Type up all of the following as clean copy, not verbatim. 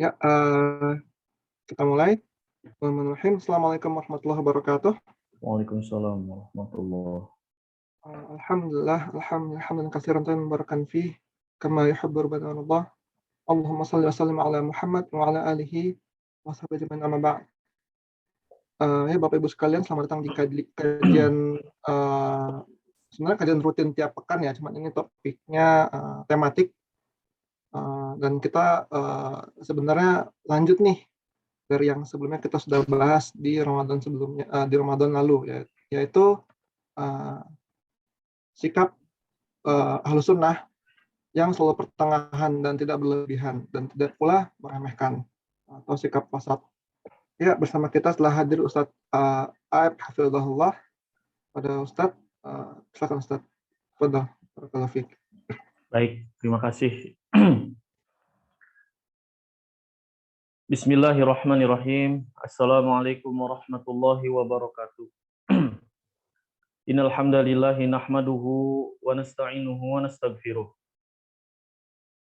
Ya, kita mulai. Bismillahirrahmanirrahim. Assalamualaikum warahmatullahi wabarakatuh. Waalaikumsalam warahmatullahi. Alhamdulillah hamdan katsiran tayyiban mubarakan fih kama yuhibbu rabbuna Allah. Allahumma shalli wa sallim ala Muhammad wa ala alihi wa sahbihi ajmain amma ba'd. Ya Bapak Ibu sekalian, selamat datang di kajian sebenarnya kajian rutin tiap pekan ya, cuman ini topiknya tematik. Dan kita sebenarnya lanjut nih dari yang sebelumnya kita sudah bahas di Ramadan sebelumnya, di Ramadan lalu, yaitu sikap Ahlus Sunnah yang selalu pertengahan dan tidak berlebihan dan tidak pula meremehkan, atau sikap wasat. Ya, bersama kita telah hadir Ustadz Aib Hafizahullah. Pada Ustadz, silakan Ustadz. Fadhal, barakallahu fiik. Baik, terima kasih. Bismillahirrahmanirrahim. Assalamualaikum warahmatullahi wabarakatuh. Innal hamdalillahi nahmaduhu wa nasta'inuhu wa nastaghfiruh.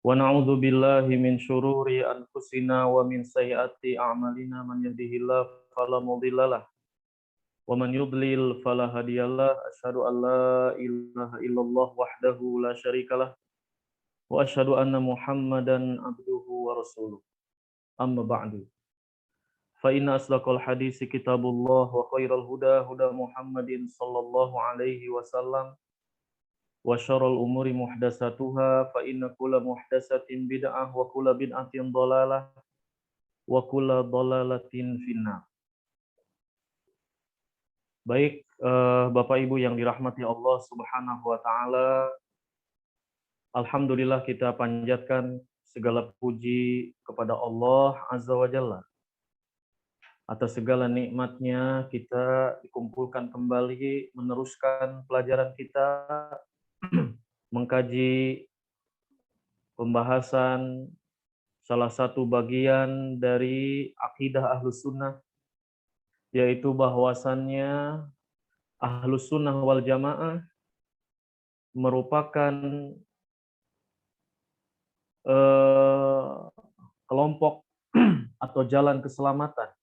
Wa na'udzu billahi min syururi anfusina wa min sayyiati a'malina, man yahdihillahu fala mudhillalah wa man yudlil fala hadiyalah. Asyhadu an la ilaha illallah wahdahu la syarikalah wa asyhadu anna Muhammadan abduhu wa rasuluh. Amma ba'du. Fa inna asdaqal hadisi kitabullah wa khairal huda huda Muhammadin sallallahu alaihi wasallam wa syarrul umuri muhdatsatuha fa inna kulla muhdatsatin bid'ah wa kulla bid'atin dhalalah wa kulla dhalalatin finnar. Baik, Bapak Ibu yang dirahmati Allah Subhanahu wa taala, alhamdulillah kita panjatkan segala puji kepada Allah Azza wa Jalla. Atas segala nikmatnya kita dikumpulkan kembali meneruskan pelajaran kita mengkaji pembahasan salah satu bagian dari akidah Ahlus Sunnah, yaitu bahwasannya Ahlus Sunnah wal Jamaah merupakan kelompok atau jalan keselamatan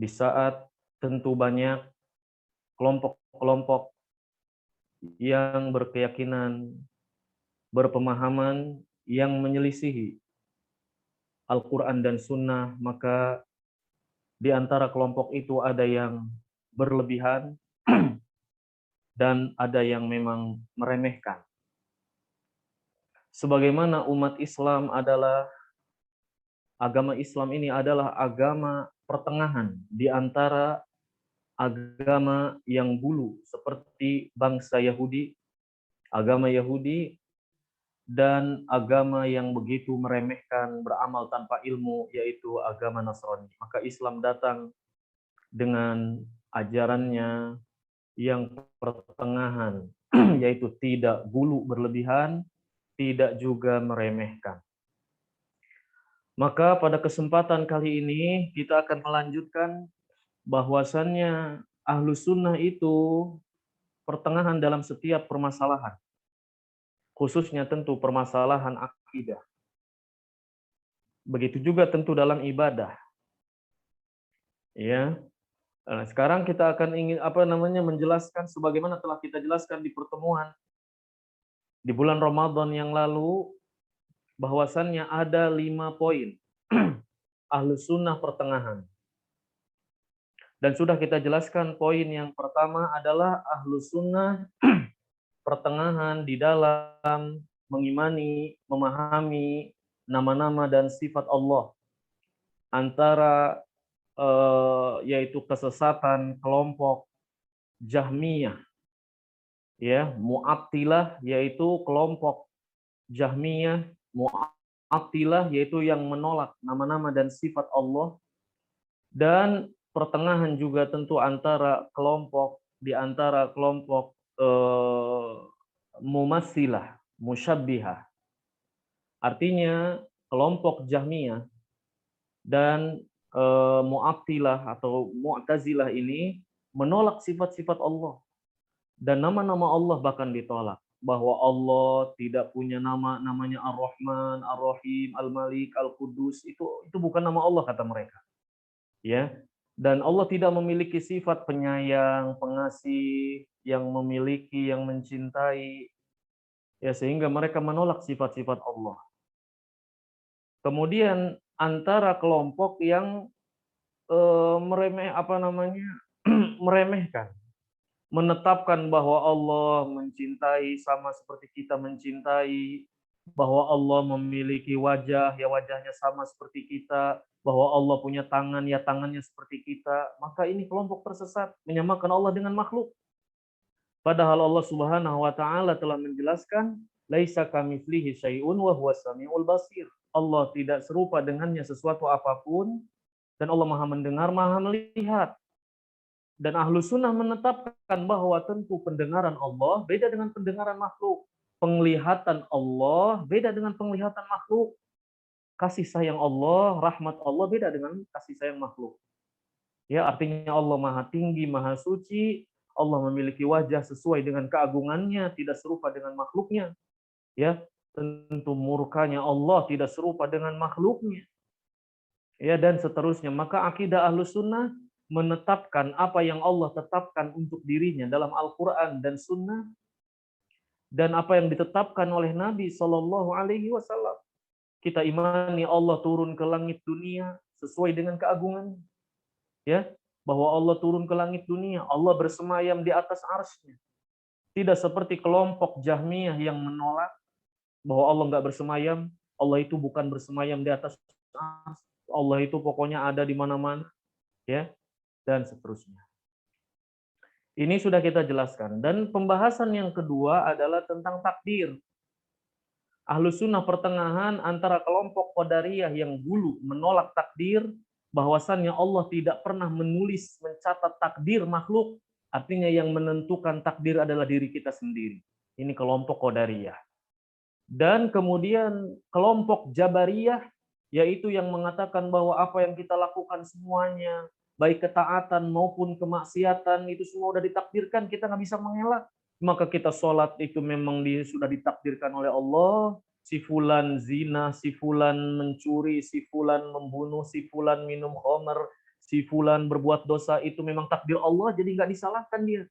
di saat tentu banyak kelompok-kelompok yang berkeyakinan, berpemahaman yang menyelisihi Al-Quran dan Sunnah, maka di antara kelompok itu ada yang berlebihan dan ada yang memang meremehkan. Sebagaimana umat Islam adalah, agama Islam ini adalah agama pertengahan di antara agama yang dulu seperti bangsa Yahudi, agama Yahudi, dan agama yang begitu meremehkan beramal tanpa ilmu, yaitu agama Nasrani. Maka Islam datang dengan ajarannya yang pertengahan, yaitu tidak gulu berlebihan, tidak juga meremehkan. Maka pada kesempatan kali ini kita akan melanjutkan bahwasannya Ahlus Sunnah itu pertengahan dalam setiap permasalahan, khususnya tentu permasalahan akidah. Begitu juga tentu dalam ibadah. Ya. Nah, sekarang kita akan ingin menjelaskan sebagaimana telah kita jelaskan di pertemuan di bulan Ramadan yang lalu, bahwasannya ada 5 poin Ahlus Sunnah pertengahan. Dan sudah kita jelaskan poin yang pertama adalah Ahlus Sunnah pertengahan di dalam mengimani, memahami nama-nama dan sifat Allah, antara yaitu kesesatan kelompok Jahmiyah, ya, Mu'attilah, yaitu kelompok Jahmiyah, Mu'attilah, yaitu yang menolak nama-nama dan sifat Allah, dan pertengahan juga tentu antara kelompok Mumatsilah, Musyabbihah. Artinya kelompok Jahmiyah dan Mu'attilah atau Mu'tazilah ini menolak sifat-sifat Allah dan nama-nama Allah bahkan ditolak. bahwa Allah tidak punya nama namanya Ar-Rahman, Ar-Rahim, Al-Malik, Al-Qudus, itu bukan nama Allah kata mereka. Ya. Dan Allah tidak memiliki sifat penyayang, pengasih, yang memiliki, yang mencintai, ya sehingga mereka menolak sifat-sifat Allah. Kemudian antara kelompok yang meremehkan, menetapkan bahwa Allah mencintai sama seperti kita mencintai, bahwa Allah memiliki wajah, ya wajahnya sama seperti kita, bahwa Allah punya tangan, ya tangannya seperti kita, maka ini kelompok tersesat, menyamakan Allah dengan makhluk. Padahal Allah Subhanahu wa taala telah menjelaskan, laisa kamitslihi syai'un wa huwas samiul basir. Allah tidak serupa dengannya sesuatu apapun, dan Allah Maha mendengar, Maha melihat. Dan ahlu sunnah menetapkan bahwa tentu pendengaran Allah beda dengan pendengaran makhluk. Penglihatan Allah beda dengan penglihatan makhluk. Kasih sayang Allah, rahmat Allah beda dengan kasih sayang makhluk. Ya, artinya Allah Maha tinggi, Maha suci. Allah memiliki wajah sesuai dengan keagungannya, tidak serupa dengan makhluknya. Ya, tentu murkanya Allah tidak serupa dengan makhluknya. Ya, dan seterusnya. Maka akidah Ahlus Sunnah menetapkan apa yang Allah tetapkan untuk dirinya dalam Al-Quran dan Sunnah, dan apa yang ditetapkan oleh Nabi Shallallahu Alaihi Wasallam. Kita imani Allah turun ke langit dunia sesuai dengan keagungan, ya, bahwa Allah turun ke langit dunia, Allah bersemayam di atas arsy-Nya. Tidak seperti kelompok Jahmiyah yang menolak bahwa Allah nggak bersemayam, Allah itu bukan bersemayam di atas arsy, Allah itu pokoknya ada di mana-mana, ya, dan seterusnya. Ini sudah kita jelaskan. Dan pembahasan yang kedua adalah tentang takdir. Ahlus Sunnah pertengahan antara kelompok Qadariyah yang dulu menolak takdir, bahwasannya Allah tidak pernah menulis, mencatat takdir makhluk, artinya yang menentukan takdir adalah diri kita sendiri. Ini kelompok Qadariyah. Dan kemudian kelompok Jabariyah, yaitu yang mengatakan bahwa apa yang kita lakukan semuanya, baik ketaatan maupun kemaksiatan, itu semua sudah ditakdirkan, kita nggak bisa mengelak. Maka kita sholat itu memang sudah ditakdirkan oleh Allah. Si fulan zina, si fulan mencuri, si fulan membunuh, si fulan minum khamr, si fulan berbuat dosa, itu memang takdir Allah, jadi nggak disalahkan dia.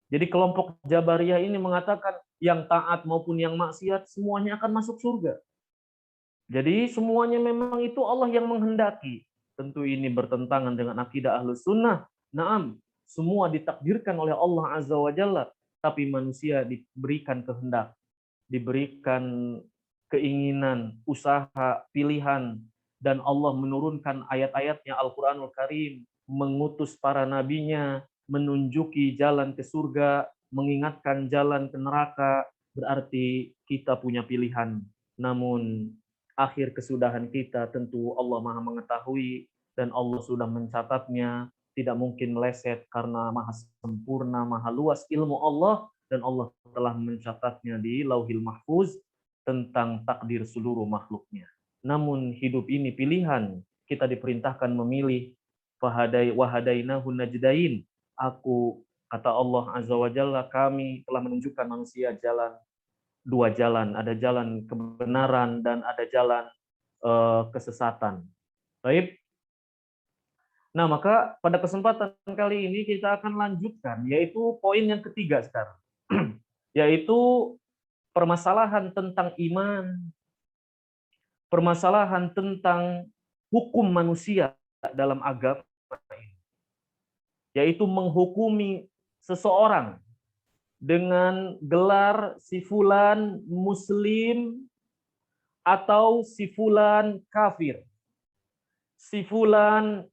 Jadi kelompok Jabariyah ini mengatakan yang taat maupun yang maksiat semuanya akan masuk surga. Jadi semuanya memang itu Allah yang menghendaki. Tentu ini bertentangan dengan akidah Ahlus Sunnah. Naam, semua ditakdirkan oleh Allah Azza wa Jalla, tapi manusia diberikan kehendak, diberikan keinginan, usaha, pilihan, dan Allah menurunkan ayat-ayatnya Al-Quranul Karim, mengutus para nabinya, menunjuki jalan ke surga, mengingatkan jalan ke neraka, berarti kita punya pilihan. Namun akhir kesudahan kita tentu Allah Maha mengetahui, dan Allah sudah mencatatnya, tidak mungkin meleset karena Maha sempurna, Maha luas ilmu Allah, dan Allah telah mencatatnya di Lauhil Mahfuz tentang takdir seluruh makhluknya. Namun hidup ini pilihan, kita diperintahkan memilih. Wahadainahu najdain. Aku, kata Allah Azza wa Jalla, kami telah menunjukkan manusia dua jalan, ada jalan kebenaran dan ada jalan kesesatan. Baik. Nah, maka pada kesempatan kali ini kita akan lanjutkan, yaitu poin yang ketiga sekarang, yaitu permasalahan tentang iman, permasalahan tentang hukum manusia dalam agama ini, yaitu menghukumi seseorang dengan gelar si fulan muslim atau si fulan kafir, si fulan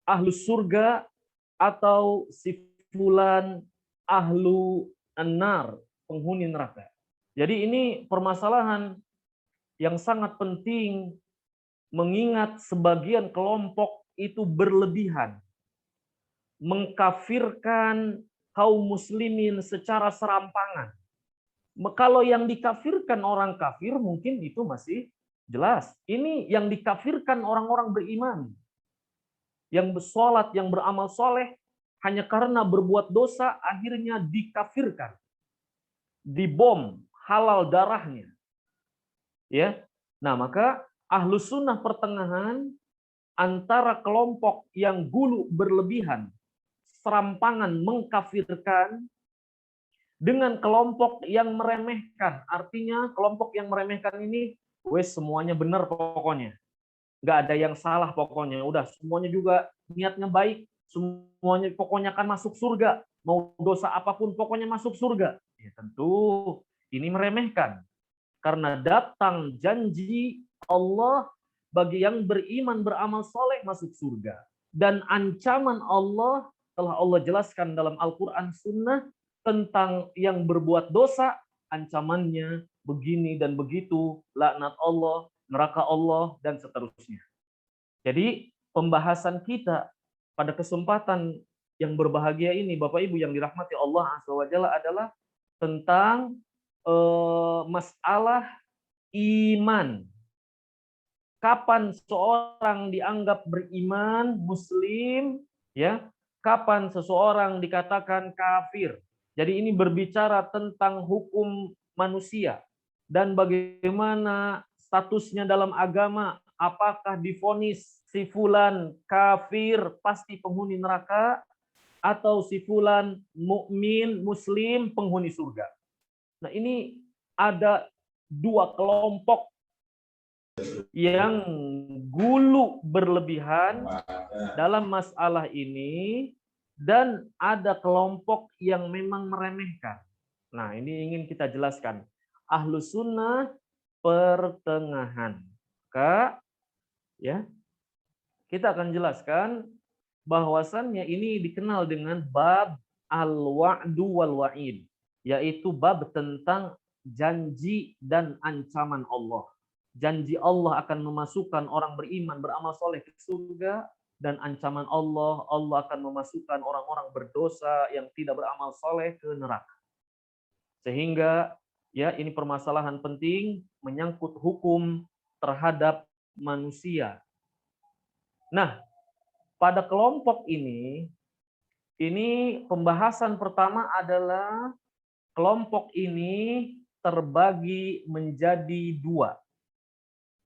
ahlus surga atau si fulan ahlu an-nar, penghuni neraka. Jadi ini permasalahan yang sangat penting, mengingat sebagian kelompok itu berlebihan mengkafirkan kaum muslimin secara serampangan. Kalau yang dikafirkan orang kafir mungkin itu masih jelas. Ini yang dikafirkan orang-orang beriman, yang bersolat, yang beramal soleh, hanya karena berbuat dosa akhirnya dikafirkan. dibom, halal darahnya. Ya. Nah, maka Ahlus Sunnah pertengahan antara kelompok yang gulu berlebihan, serampangan mengkafirkan, dengan kelompok yang meremehkan. Artinya kelompok yang meremehkan ini, wes semuanya benar pokoknya. Nggak ada yang salah pokoknya. Udah semuanya juga niatnya baik. Semuanya pokoknya akan masuk surga. Mau dosa apapun pokoknya masuk surga. Ya tentu ini meremehkan. Karena datang janji Allah bagi yang beriman beramal soleh masuk surga. Dan ancaman Allah telah Allah jelaskan dalam Al-Quran Sunnah tentang yang berbuat dosa, ancamannya begini dan begitu, laknat Allah, neraka Allah, dan seterusnya. Jadi pembahasan kita pada kesempatan yang berbahagia ini, Bapak Ibu yang dirahmati Allah Azza wa Jalla, adalah tentang masalah iman. Kapan seorang dianggap beriman, muslim, ya? Kapan seseorang dikatakan kafir? Jadi ini berbicara tentang hukum manusia dan bagaimana statusnya dalam agama. Apakah divonis si fulan kafir pasti penghuni neraka, atau si fulan mukmin muslim penghuni surga? Nah, ini ada dua kelompok yang gulu berlebihan dalam masalah ini, dan ada kelompok yang memang meremehkan. Nah, ini ingin kita jelaskan. Ahlus Sunnah pertengahan. Maka ya, kita akan jelaskan bahwasannya ini dikenal dengan bab al-wa'du wal wa'id, yaitu bab tentang janji dan ancaman Allah. Janji Allah akan memasukkan orang beriman beramal soleh ke surga, dan ancaman Allah, Allah akan memasukkan orang-orang berdosa yang tidak beramal soleh ke neraka. Sehingga ya, ini permasalahan penting menyangkut hukum terhadap manusia. Nah, pada kelompok ini pembahasan pertama adalah kelompok ini terbagi menjadi dua,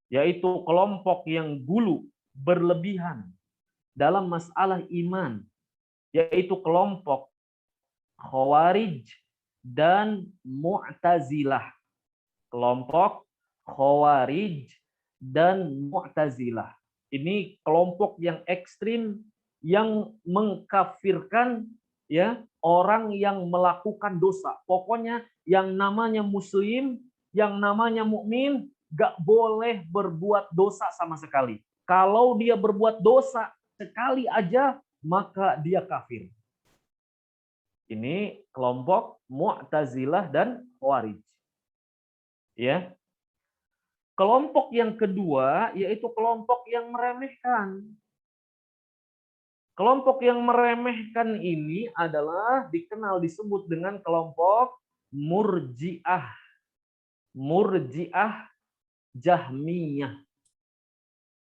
yaitu kelompok yang gulu berlebihan dalam masalah iman, yaitu kelompok Khawarij dan Mu'tazilah. Kelompok Khawarij dan Mu'tazilah. Ini kelompok yang ekstrim yang mengkafirkan ya orang yang melakukan dosa. Pokoknya yang namanya muslim, yang namanya mukmin gak boleh berbuat dosa sama sekali. Kalau dia berbuat dosa sekali aja, maka dia kafir. Ini kelompok Mu'tazilah dan Khawarij. Ya. Kelompok yang kedua yaitu kelompok yang meremehkan. Kelompok yang meremehkan ini adalah disebut dengan kelompok Murji'ah. Murji'ah Jahmiyah.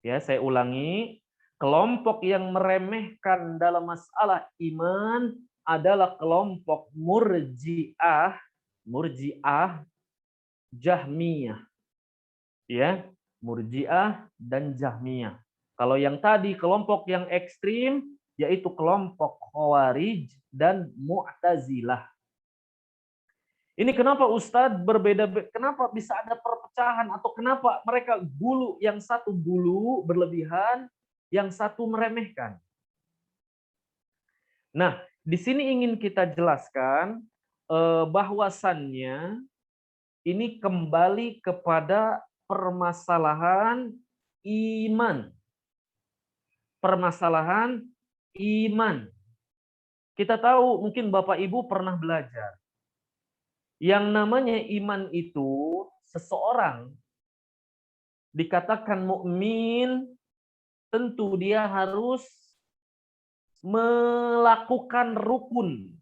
Ya, saya ulangi. Kelompok yang meremehkan dalam masalah iman adalah kelompok Murji'ah Jahmiyah. Ya, Murji'ah dan Jahmiyah. Kalau yang tadi kelompok yang ekstrim yaitu kelompok Khawarij dan Mu'tazilah. Ini kenapa Ustadz berbeda, kenapa bisa ada perpecahan, atau kenapa mereka gulu, yang satu gulu berlebihan, yang satu meremehkan. Nah, di sini ingin kita jelaskan bahwasannya ini kembali kepada permasalahan iman. Permasalahan iman. Kita tahu, mungkin Bapak Ibu pernah belajar. Yang namanya iman itu, seseorang dikatakan mukmin, tentu dia harus melakukan rukun.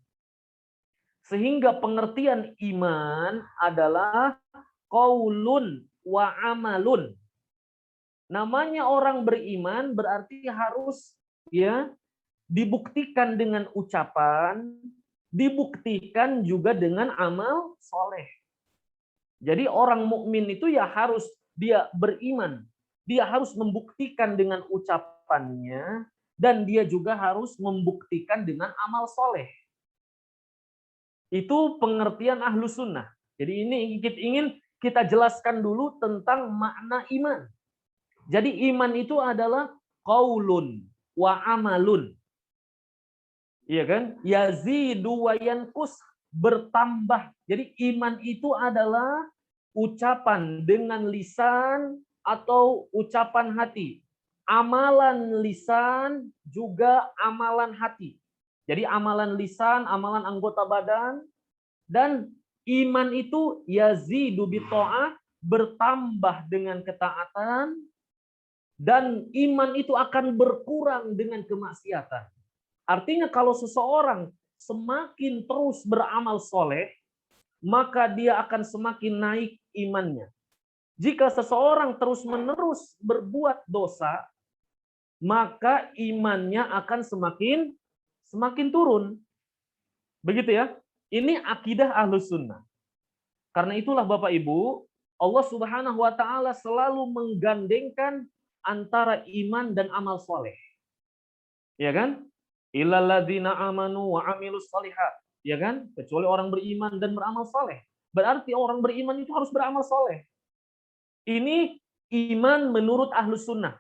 Sehingga pengertian iman adalah qaulun wa amalun. Namanya orang beriman berarti harus ya dibuktikan dengan ucapan, dibuktikan juga dengan amal soleh. Jadi orang mukmin itu ya harus dia beriman, dia harus membuktikan dengan ucapannya, dan dia juga harus membuktikan dengan amal soleh. Itu pengertian ahlu sunnah. Jadi ini ingin kita jelaskan dulu tentang makna iman. Jadi iman itu adalah qaulun wa amalun. Iya kan? Yazidu wa yanqus, bertambah. Jadi iman itu adalah ucapan dengan lisan atau ucapan hati. Amalan lisan juga amalan hati. Jadi amalan lisan, amalan anggota badan, dan iman itu yazidu bi ta'ah, bertambah dengan ketaatan, dan iman itu akan berkurang dengan kemaksiatan. Artinya kalau seseorang semakin terus beramal soleh, maka dia akan semakin naik imannya. Jika seseorang terus-menerus berbuat dosa, maka imannya akan semakin turun. Begitu ya. Ini akidah Ahlus Sunnah. Karena itulah Bapak Ibu, Allah Subhanahu wa taala selalu menggandengkan antara iman dan amal soleh. Ya kan? Illal ladzina amanu wa amilus shalihat. Ya kan? Kecuali orang beriman dan beramal soleh. Berarti orang beriman itu harus beramal soleh. Ini iman menurut Ahlus Sunnah.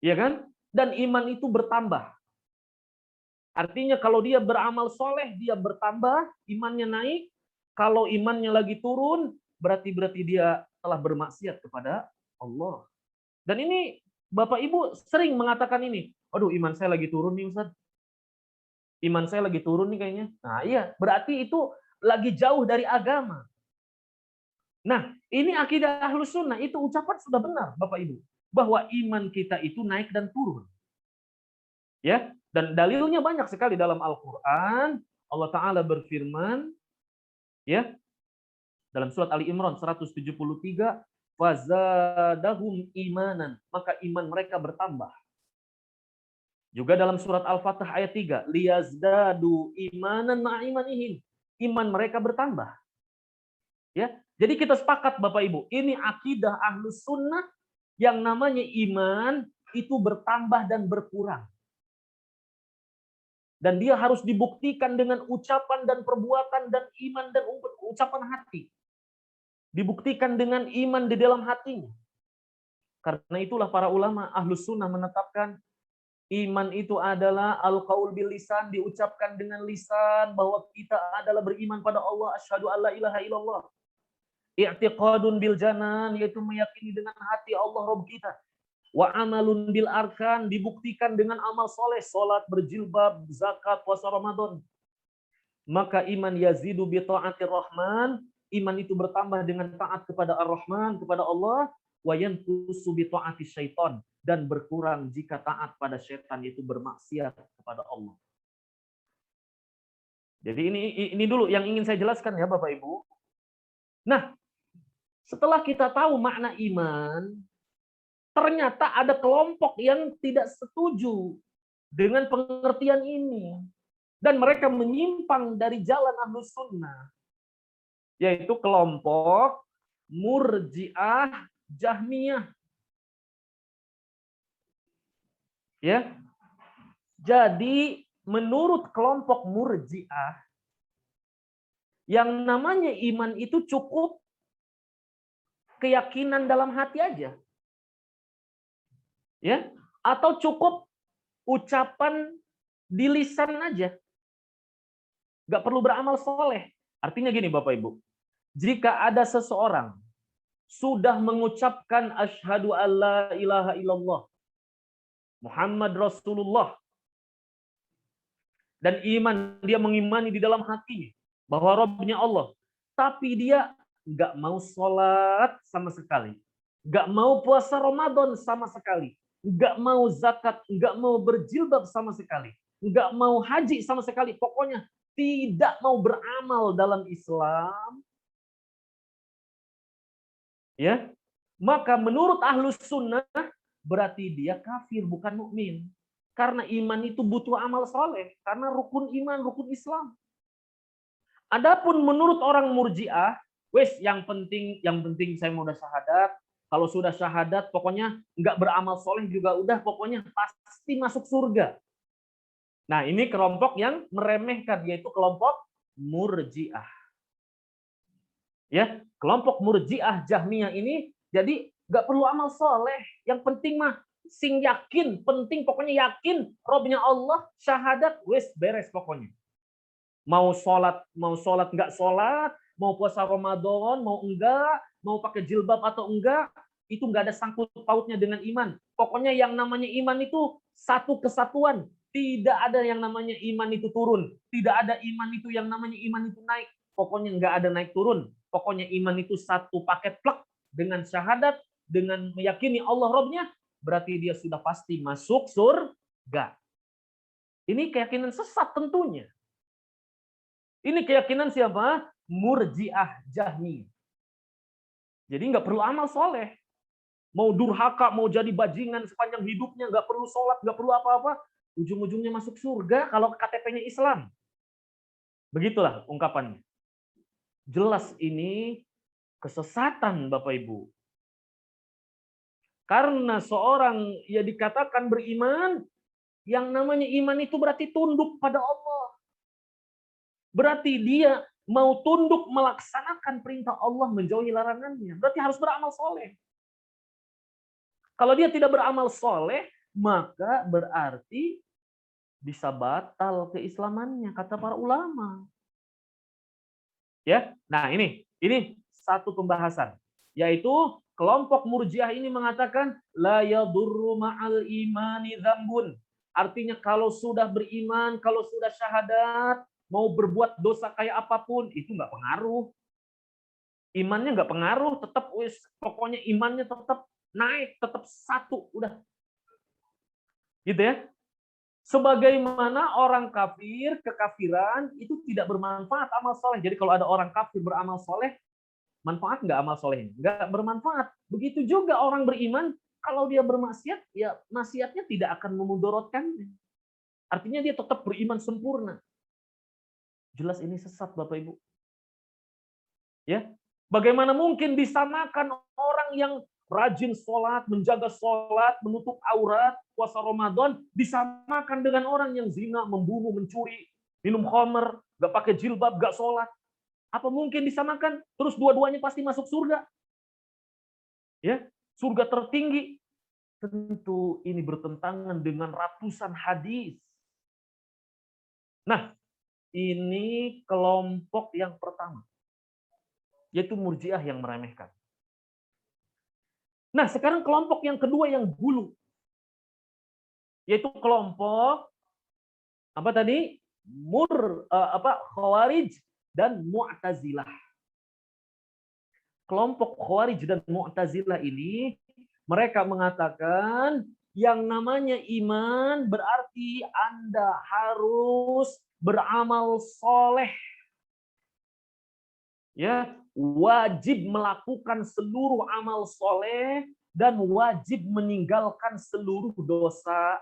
Ya kan? Dan iman itu bertambah. Artinya kalau dia beramal soleh, dia bertambah, imannya naik. Kalau imannya lagi turun, berarti dia telah bermaksiat kepada Allah. Dan ini Bapak Ibu sering mengatakan ini. Aduh, iman saya lagi turun nih Ustaz. Iman saya lagi turun nih kayaknya. Nah iya, berarti itu lagi jauh dari agama. Nah, ini akidah Ahlus Sunnah. Itu ucapan sudah benar Bapak Ibu. Bahwa iman kita itu naik dan turun. Ya, dan dalilnya banyak sekali dalam Al-Qur'an. Allah taala berfirman ya dalam surat Ali Imran 173, fazadahum imanan, maka iman mereka bertambah. Juga dalam surat Al-Fatah ayat 3, liyazdadu imanan ma'imanihim, iman mereka bertambah. Ya, jadi kita sepakat Bapak Ibu, ini akidah Ahlus Sunnah yang namanya iman itu bertambah dan berkurang. Dan dia harus dibuktikan dengan ucapan dan perbuatan dan iman dan ucapan hati. Dibuktikan dengan iman di dalam hatinya. Karena itulah para ulama Ahlus Sunnah menetapkan iman itu adalah al-qaul bil lisan, diucapkan dengan lisan bahwa kita adalah beriman pada Allah, asyhadu alla ilaha illallah. I'tiqadun bil janan, yaitu meyakini dengan hati Allah Rabb kita. Wa amalun bil arkan, dibuktikan dengan amal soleh, salat, berjilbab, zakat, puasa Ramadan. Maka iman yazidu bi ta'atir rahman, iman itu bertambah dengan taat kepada Ar-Rahman, kepada Allah, wa yanqusu bi ta'ati syaitan, dan berkurang jika taat pada syaitan, yaitu bermaksiat kepada Allah. Jadi ini dulu yang ingin saya jelaskan ya Bapak Ibu. Nah, setelah kita tahu makna iman, ternyata ada kelompok yang tidak setuju dengan pengertian ini. Dan mereka menyimpang dari jalan Ahlus Sunnah. Yaitu kelompok Murji'ah Jahmiyah. Ya. Jadi menurut kelompok Murji'ah, yang namanya iman itu cukup keyakinan dalam hati aja. Ya, atau cukup ucapan di lisan aja. Nggak perlu beramal soleh. Artinya gini Bapak Ibu, jika ada seseorang sudah mengucapkan asyhadu alla ilaha illallah Muhammad Rasulullah, dan iman, dia mengimani di dalam hatinya bahwa Rabbnya Allah, tapi dia nggak mau sholat sama sekali, nggak mau puasa Ramadan sama sekali, nggak mau zakat, nggak mau berjilbab sama sekali, nggak mau haji sama sekali, pokoknya tidak mau beramal dalam Islam, ya, maka menurut Ahlus Sunnah berarti dia kafir, bukan mukmin. Karena iman itu butuh amal soleh. Karena rukun iman, rukun Islam. Adapun menurut orang Murji'ah, yang penting saya mau udah syahadat. Kalau sudah syahadat, pokoknya nggak beramal soleh juga udah, pokoknya pasti masuk surga. Nah, ini kelompok yang meremehkan, yaitu kelompok Murji'ah. Ya, kelompok Murji'ah Jahmiyah ini jadi nggak perlu amal soleh. Yang penting mah sing yakin, penting pokoknya yakin Robnya Allah, syahadat, beres pokoknya. Mau sholat nggak sholat, mau puasa Ramadan, mau enggak, mau pakai jilbab atau enggak, itu nggak ada sangkut pautnya dengan iman. Pokoknya yang namanya iman itu satu kesatuan. Tidak ada yang namanya iman itu turun. Tidak ada iman itu yang namanya iman itu naik. Pokoknya nggak ada naik turun. Pokoknya iman itu satu paket plak dengan syahadat, dengan meyakini Allah Robnya, berarti dia sudah pasti masuk surga. Ini keyakinan sesat tentunya. Ini keyakinan siapa? Murji'ah Jahmiyah. Jadi nggak perlu amal soleh. Mau durhaka, mau jadi bajingan sepanjang hidupnya, nggak perlu sholat, nggak perlu apa-apa. Ujung-ujungnya masuk surga kalau KTP-nya Islam. Begitulah ungkapannya. Jelas ini kesesatan Bapak Ibu. Karena seorang ya dikatakan beriman, yang namanya iman itu berarti tunduk pada Allah. Berarti dia mau tunduk melaksanakan perintah Allah, menjauhi larangannya. Berarti harus beramal soleh. Kalau dia tidak beramal soleh, maka berarti bisa batal keislamannya, kata para ulama. Ya, nah ini satu pembahasan, yaitu kelompok Murji'ah ini mengatakan la yadurru ma'al imani dzambun. Artinya kalau sudah beriman, kalau sudah syahadat, mau berbuat dosa kayak apapun, itu nggak pengaruh. Imannya nggak pengaruh, tetap pokoknya imannya tetap naik, tetap satu, udah. Gitu ya. Sebagaimana orang kafir, kekafiran itu tidak bermanfaat amal soleh. Jadi kalau ada orang kafir beramal soleh, manfaat nggak amal solehnya? Nggak bermanfaat. Begitu juga orang beriman, kalau dia bermaksiat, ya maksiatnya tidak akan memudorotkannya. Artinya dia tetap beriman sempurna. Jelas ini sesat Bapak Ibu. Ya, bagaimana mungkin disamakan orang yang rajin sholat, menjaga sholat, menutup aurat, puasa Ramadan, disamakan dengan orang yang zina, membunuh, mencuri, minum khamr, gak pakai jilbab, gak sholat. Apa mungkin disamakan? Terus dua-duanya pasti masuk surga? Ya, surga tertinggi. Tentu ini bertentangan dengan ratusan hadis. Nah, ini kelompok yang pertama, yaitu Murji'ah yang meremehkan. Nah, sekarang kelompok yang kedua yang gulu, yaitu kelompok apa tadi? Khawarij dan Mu'tazilah. Kelompok Khawarij dan Mu'tazilah ini mereka mengatakan yang namanya iman berarti Anda harus beramal soleh. Ya, wajib melakukan seluruh amal soleh dan wajib meninggalkan seluruh dosa.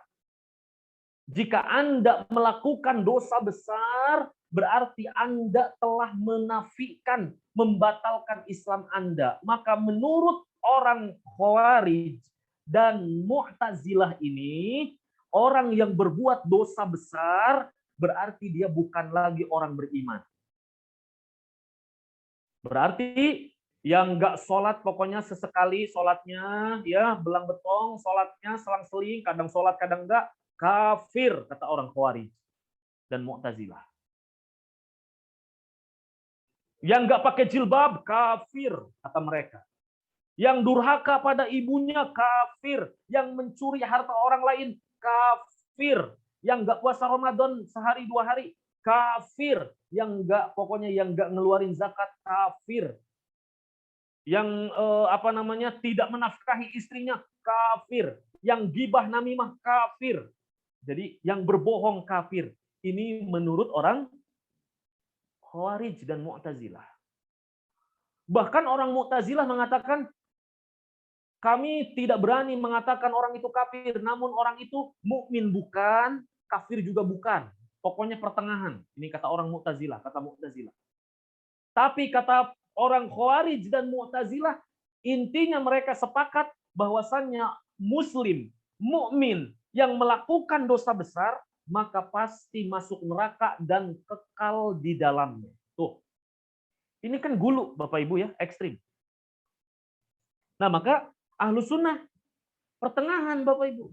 Jika Anda melakukan dosa besar, berarti Anda telah menafikan, membatalkan Islam Anda. Maka menurut orang Khawarij dan Mu'tazilah ini, orang yang berbuat dosa besar, berarti dia bukan lagi orang beriman. Berarti yang nggak sholat pokoknya sesekali sholatnya, ya belang betong, sholatnya selang-seling, kadang sholat kadang enggak, kafir kata orang Khawarij dan Mu'tazilah. Yang nggak pakai jilbab kafir kata mereka. Yang durhaka pada ibunya kafir, yang mencuri harta orang lain kafir, yang nggak puasa Ramadan sehari dua hari kafir, yang pokoknya yang nggak ngeluarin zakat kafir, yang tidak menafkahi istrinya kafir, yang gibah namimah kafir. Jadi yang berbohong kafir. Ini menurut orang Khawarij dan Mu'tazilah. Bahkan orang Mu'tazilah mengatakan Kami tidak berani mengatakan orang itu kafir, namun orang itu mukmin bukan, kafir juga bukan. Pokoknya pertengahan. Ini kata orang Mu'tazilah, kata Mu'tazilah. Tapi kata orang Khawarij dan Mu'tazilah, intinya mereka sepakat bahwasannya muslim, mukmin yang melakukan dosa besar, maka pasti masuk neraka dan kekal di dalamnya. Tuh. Ini kan gulu, Bapak Ibu ya, ekstrim. Nah, maka Ahlus Sunnah pertengahan, Bapak Ibu.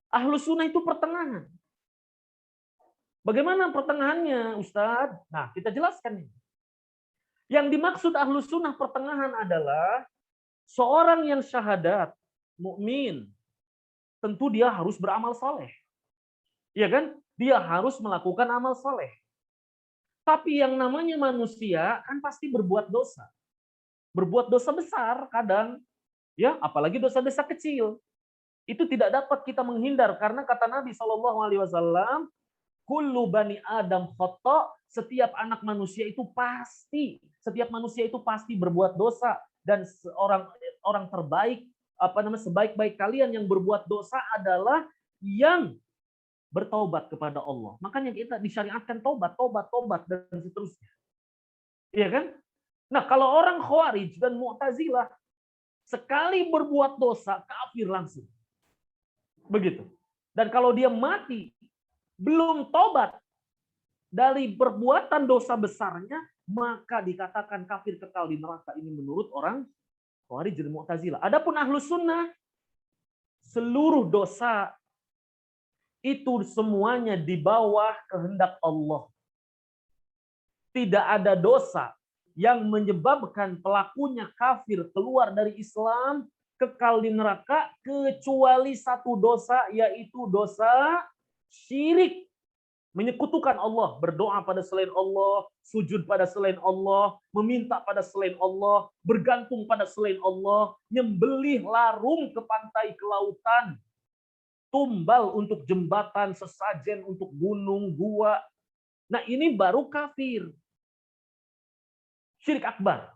Ahlus Sunnah itu pertengahan. Bagaimana pertengahannya, Ustadz? Nah, kita jelaskan ini. Yang dimaksud Ahlus Sunnah pertengahan adalah seorang yang syahadat, mukmin, tentu dia harus beramal saleh. Iya kan? Dia harus melakukan amal saleh. Tapi yang namanya manusia kan pasti berbuat dosa. Berbuat dosa besar kadang, ya, apalagi dosa-dosa kecil. Itu tidak dapat kita menghindar karena kata Nabi SAW, kullu bani Adam khata, setiap anak manusia itu pasti, setiap manusia itu pasti berbuat dosa, dan orang terbaik, sebaik-baik kalian yang berbuat dosa adalah yang bertaubat kepada Allah. Makanya kita disyariatkan tobat, dan seterusnya. Iya kan? Nah, kalau orang Khawarij dan Mu'tazilah sekali berbuat dosa kafir langsung. Begitu. Dan kalau dia mati belum tobat dari perbuatan dosa besarnya, maka dikatakan kafir kekal di neraka. Ini menurut orang Khawarij dan Mu'tazilah. Adapun Ahlus Sunnah, seluruh dosa itu semuanya di bawah kehendak Allah. Tidak ada dosa yang menyebabkan pelakunya kafir keluar dari Islam, kekal di neraka, kecuali satu dosa, yaitu dosa syirik. Menyekutukan Allah, berdoa pada selain Allah, sujud pada selain Allah, meminta pada selain Allah, bergantung pada selain Allah, nyembelih larung ke pantai ke lautan, tumbal untuk jembatan, sesajen untuk gunung, gua. Nah, ini baru kafir. Syirik akbar.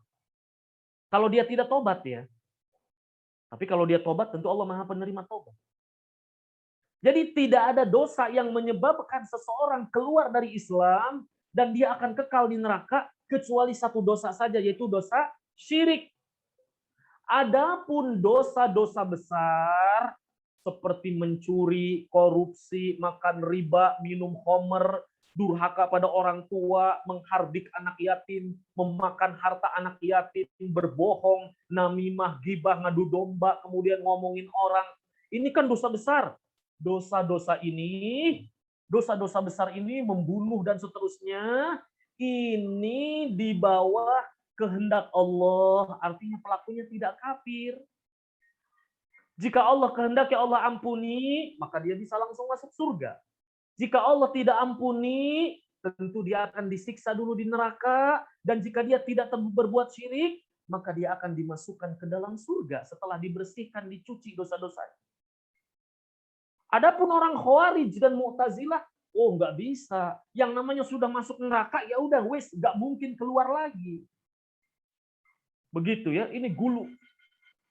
Kalau dia tidak tobat ya. Tapi kalau dia tobat, tentu Allah Maha penerima tobat. Jadi tidak ada dosa yang menyebabkan seseorang keluar dari Islam dan dia akan kekal di neraka kecuali satu dosa saja, yaitu dosa syirik. Adapun dosa-dosa besar seperti mencuri, korupsi, makan riba, minum khamr, durhaka pada orang tua, menghardik anak yatim, memakan harta anak yatim, berbohong, namimah, gibah, ngadu domba, kemudian ngomongin orang. Ini kan dosa besar. Dosa-dosa besar ini membunuh dan seterusnya, ini di bawah kehendak Allah, artinya pelakunya tidak kafir. Jika Allah kehendaki Allah ampuni, maka dia bisa langsung masuk surga. Jika Allah tidak ampuni, tentu dia akan disiksa dulu di neraka, dan jika dia tidak berbuat syirik, maka dia akan dimasukkan ke dalam surga setelah dibersihkan, dicuci dosa-dosanya. Adapun orang Khawarij dan Mu'tazilah, oh nggak bisa. Yang namanya sudah masuk neraka, ya udah wes, nggak mungkin keluar lagi. Begitu ya, ini gulu.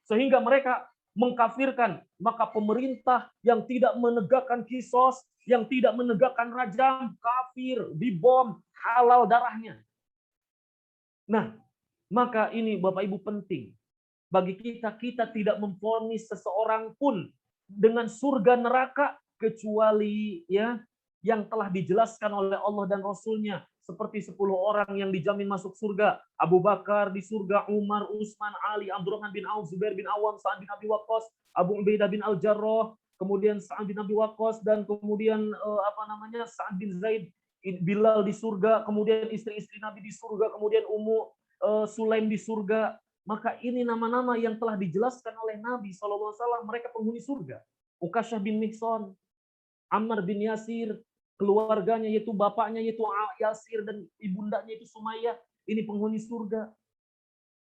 Sehingga mereka mengkafirkan, maka pemerintah yang tidak menegakkan kisos, yang tidak menegakkan rajam, kafir, dibom, halal darahnya. Nah, maka ini Bapak Ibu penting. Bagi kita tidak memvonis seseorang pun dengan surga neraka kecuali ya yang telah dijelaskan oleh Allah dan Rasulnya. Seperti 10 orang yang dijamin masuk surga. Abu Bakar di surga, Umar, Utsman, Ali, Abdurrahman bin Auf, Zubair bin Awam, Sa'ad bin Abi Waqqas, Abu Ubaidah bin Al-Jarrah, kemudian Sa'ad bin Abi Waqqas, dan kemudian Sa'ad bin Zaid, Bilal di surga, kemudian istri-istri Nabi di surga, kemudian Ummu Sulaim di surga. Maka ini nama-nama yang telah dijelaskan oleh Nabi SAW, mereka penghuni surga. Ukasyah bin Mihsan, Ammar bin Yasir, keluarganya yaitu bapaknya yaitu Yasir dan ibundanya itu Sumayyah, ini penghuni surga.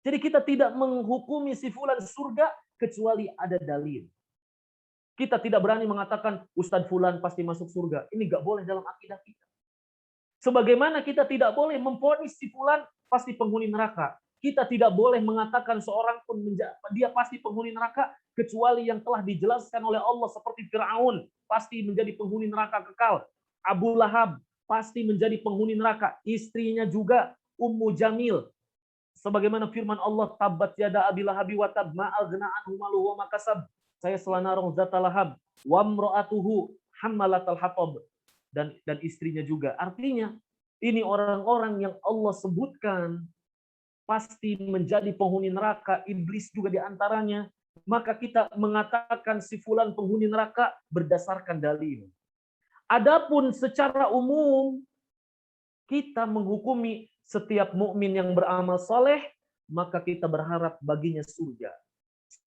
Jadi kita tidak menghukumi si fulan surga kecuali ada dalil. Kita tidak berani mengatakan Ustadz fulan pasti masuk surga. Ini nggak boleh dalam akidah kita. Sebagaimana kita tidak boleh memvonis si fulan pasti penghuni neraka. kita tidak boleh mengatakan seorang pun dia pasti penghuni neraka kecuali yang telah dijelaskan oleh Allah seperti Firaun pasti menjadi penghuni neraka kekal. Abu Lahab pasti menjadi penghuni neraka. Istrinya juga Ummu Jamil. Sebagaimana firman Allah, tabbat yada abi lahabi wa tab ma aghna anhu maluhu wa ma kasab. Saya selanarung zata lahab wa imra'atuhu hammalatal hatab. Dan istrinya juga. Artinya ini orang-orang yang Allah sebutkan pasti menjadi penghuni neraka, iblis juga di antaranya. Maka kita mengatakan si fulan penghuni neraka berdasarkan dalil. Adapun secara umum kita menghukumi setiap mukmin yang beramal soleh, maka kita berharap baginya surga.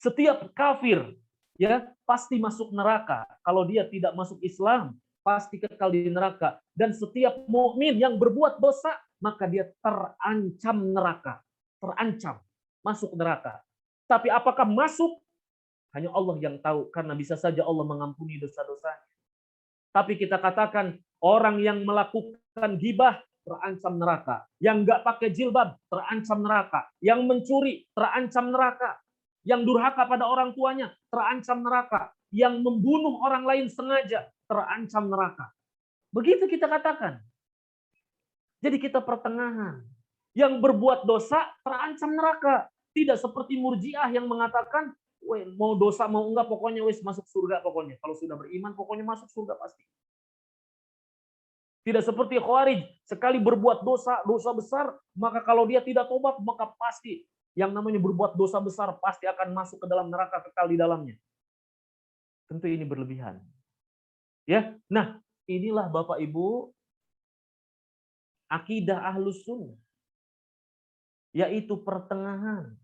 Setiap kafir ya pasti masuk neraka. Kalau dia tidak masuk Islam, pasti kekal di neraka. Dan setiap mukmin yang berbuat dosa, maka dia terancam neraka. Terancam masuk neraka. Tapi apakah masuk? Hanya Allah yang tahu, karena bisa saja Allah mengampuni dosa-dosanya. Tapi kita katakan orang yang melakukan ghibah terancam neraka. Yang nggak pakai jilbab terancam neraka. Yang mencuri terancam neraka. Yang durhaka pada orang tuanya terancam neraka. Yang membunuh orang lain sengaja terancam neraka. Begitu kita katakan. Jadi kita pertengahan. Yang berbuat dosa terancam neraka. Tidak seperti Murji'ah yang mengatakan mau dosa mau enggak pokoknya wis masuk surga pokoknya. Kalau sudah beriman pokoknya masuk surga pasti. Tidak seperti Khawarij, sekali berbuat dosa besar, maka kalau dia tidak tobat, maka pasti yang namanya berbuat dosa besar pasti akan masuk ke dalam neraka kekal di dalamnya. Tentu ini berlebihan. Ya, nah inilah Bapak Ibu akidah Ahlus Sunnah, yaitu pertengahan.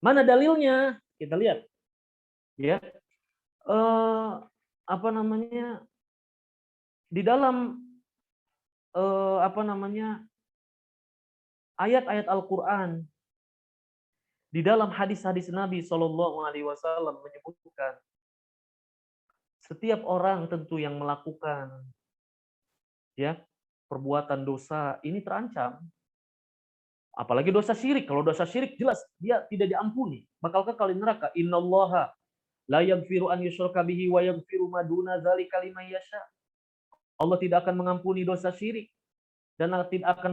Mana dalilnya? Kita lihat, ya, di dalam ayat-ayat Al-Quran, di dalam hadis-hadis Nabi Shallallahu Alaihi Wasallam menyebutkan setiap orang tentu yang melakukan ya perbuatan dosa ini terancam, apalagi dosa syirik. Kalau dosa syirik jelas dia tidak diampuni, bakal kekal di neraka. Innallaha la yaghfiru an yushraka bihi wa yaghfiru ma duna dzalika liman yasha. Allah tidak akan mengampuni dosa syirik dan akan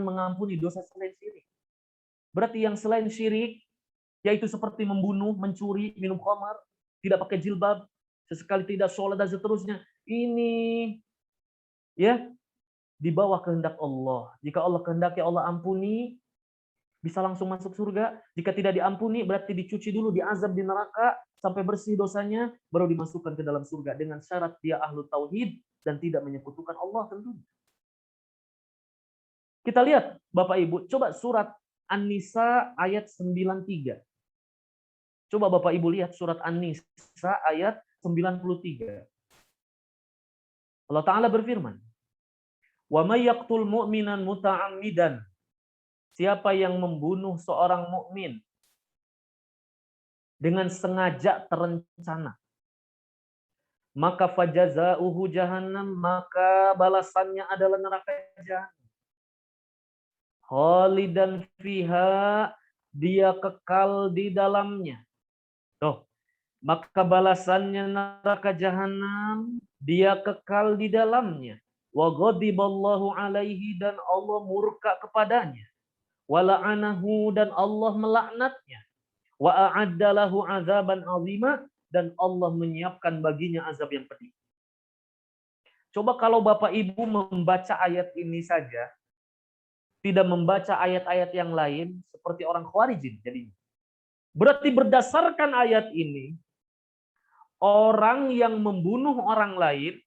mengampuni dosa selain syirik. Berarti yang selain syirik yaitu seperti membunuh, mencuri, minum khamar, tidak pakai jilbab, sesekali tidak sholat dan seterusnya. Ini ya di bawah kehendak Allah. Jika Allah kehendaki Allah ampuni, bisa langsung masuk surga. Jika tidak diampuni berarti dicuci dulu, diazab di neraka sampai bersih dosanya, baru dimasukkan ke dalam surga dengan syarat dia ahlu tauhid dan tidak menyekutukan Allah tentunya. Kita lihat Bapak Ibu, coba surat An-Nisa ayat 93. Coba Bapak Ibu lihat surat An-Nisa ayat 93. Allah Ta'ala berfirman, "Wa may yaqtul mu'minan muta'ammidan." Siapa yang membunuh seorang mukmin dengan sengaja terencana, maka fajazauhu jahannam, maka balasannya adalah neraka jahannam. Khalidan fiha, dia kekal di dalamnya. Tuh, maka balasannya neraka jahannam, dia kekal di dalamnya. Wa ghadiballahu alaihi, dan Allah murka kepadanya. Wa la'anahu, dan Allah melaknatnya. Wa a'adda lahu azaban azima, dan Allah menyiapkan baginya azab yang pedih. Coba kalau Bapak Ibu membaca ayat ini saja, tidak membaca ayat-ayat yang lain, seperti orang Khawarijin jadinya. Berarti berdasarkan ayat ini, orang yang membunuh orang lain,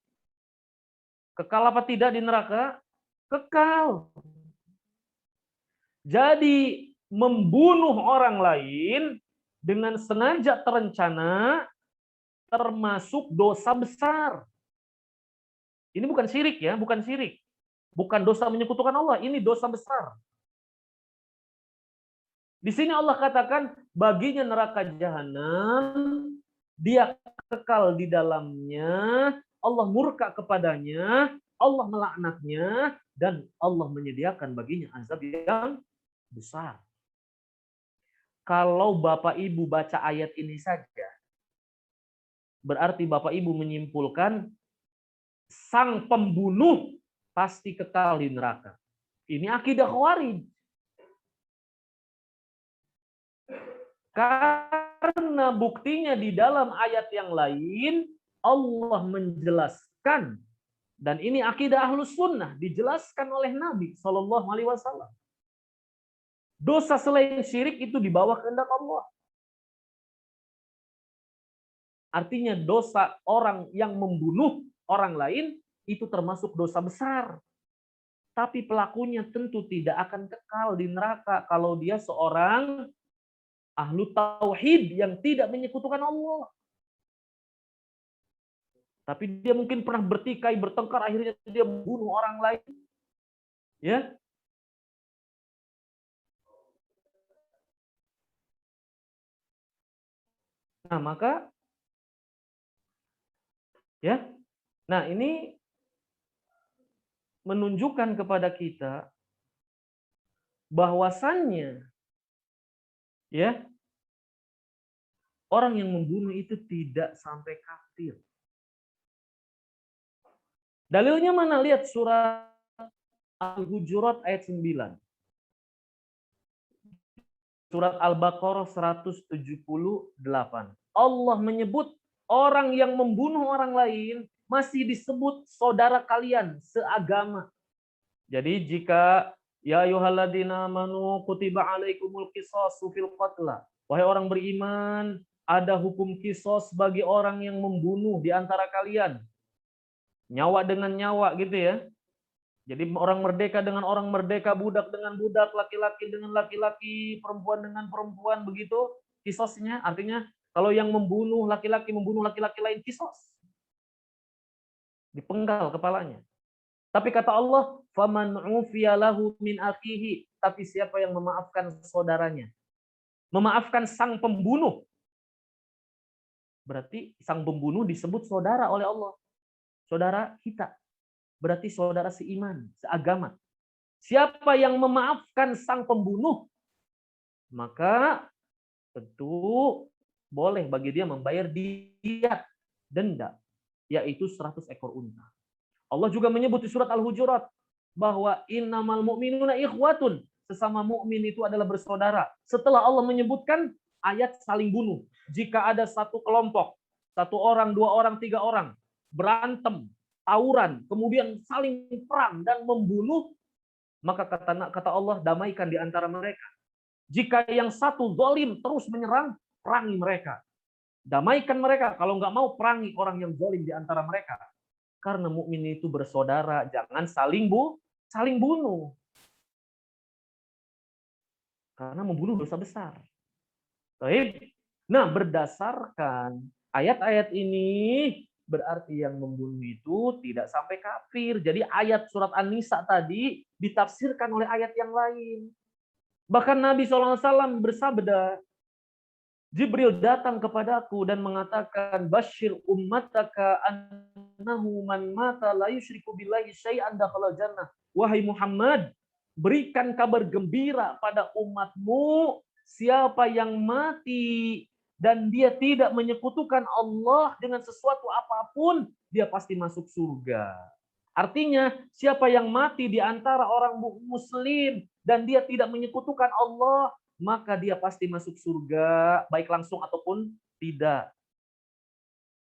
kekal apa tidak di neraka? Kekal. Jadi membunuh orang lain dengan sengaja terencana, termasuk dosa besar. Ini bukan syirik ya, bukan syirik. Bukan dosa menyekutukan Allah, ini dosa besar. Di sini Allah katakan baginya neraka jahanam, dia kekal di dalamnya, Allah murka kepadanya, Allah melaknatnya, dan Allah menyediakan baginya azab yang besar. Kalau Bapak Ibu baca ayat ini saja, berarti Bapak Ibu menyimpulkan sang pembunuh pasti kekal di neraka. Ini akidah Khawarij. Karena buktinya di dalam ayat yang lain, Allah menjelaskan, dan ini akidah Ahlus Sunnah, dijelaskan oleh Nabi Shallallahu Alaihi Wasallam. Dosa selain syirik itu di bawah kehendak Allah. Artinya dosa orang yang membunuh orang lain itu termasuk dosa besar. Tapi pelakunya tentu tidak akan kekal di neraka kalau dia seorang ahlu tauhid yang tidak menyekutukan Allah. Tapi dia mungkin pernah bertikai, bertengkar, akhirnya dia membunuh orang lain. Ya. Nah, maka ya. Nah, ini menunjukkan kepada kita bahwasannya ya, orang yang membunuh itu tidak sampai kafir. Dalilnya mana? Lihat surat Al-Hujurat ayat 9. Surat Al-Baqarah 178. Allah menyebut orang yang membunuh orang lain masih disebut saudara kalian seagama. Jadi jika ya ayyuhalladzina amanu kutiba alaikumul qisasu fil qatla. Wahai orang beriman, ada hukum kisos bagi orang yang membunuh di antara kalian. Nyawa dengan nyawa gitu ya. Jadi orang merdeka dengan orang merdeka, budak dengan budak, laki-laki dengan laki-laki, perempuan dengan perempuan, begitu kisosnya. Artinya kalau yang membunuh laki-laki lain kisos. Dipenggal kepalanya. Tapi kata Allah, "Faman 'ufiya lahu min akhihi", tapi siapa yang memaafkan saudaranya? Memaafkan sang pembunuh. Berarti sang pembunuh disebut saudara oleh Allah. Saudara kita. Berarti saudara seiman, seagama. Siapa yang memaafkan sang pembunuh, maka tentu boleh bagi dia membayar diyat, denda, yaitu 100 ekor unta. Allah juga menyebut di surat Al-Hujurat bahwa innamal mu'minuna ikhwatun, sesama mukmin itu adalah bersaudara. Setelah Allah menyebutkan ayat saling bunuh. Jika ada satu kelompok, satu orang, dua orang, tiga orang, berantem, tawuran, kemudian saling perang dan membunuh, maka kata Allah, damaikan di antara mereka. Jika yang satu zalim terus menyerang, perangi mereka. Damaikan mereka. Kalau nggak mau, perangi orang yang zalim di antara mereka. Karena mukmin itu bersaudara, jangan saling bunuh. Karena membunuh dosa besar. Baik. Nah, berdasarkan ayat-ayat ini, berarti yang membunuh itu tidak sampai kafir. Jadi ayat surat An-Nisa tadi ditafsirkan oleh ayat yang lain. Bahkan Nabi SAW bersabda, Jibril datang kepadaku dan mengatakan, Bashir ummataka annahu man mata la yusyriku billahi syai'an dakhala jannah. Wahai Muhammad, berikan kabar gembira pada umatmu, siapa yang mati dan dia tidak menyekutukan Allah dengan sesuatu apapun, dia pasti masuk surga. Artinya, siapa yang mati di antara orang muslim dan dia tidak menyekutukan Allah, maka dia pasti masuk surga, baik langsung ataupun tidak.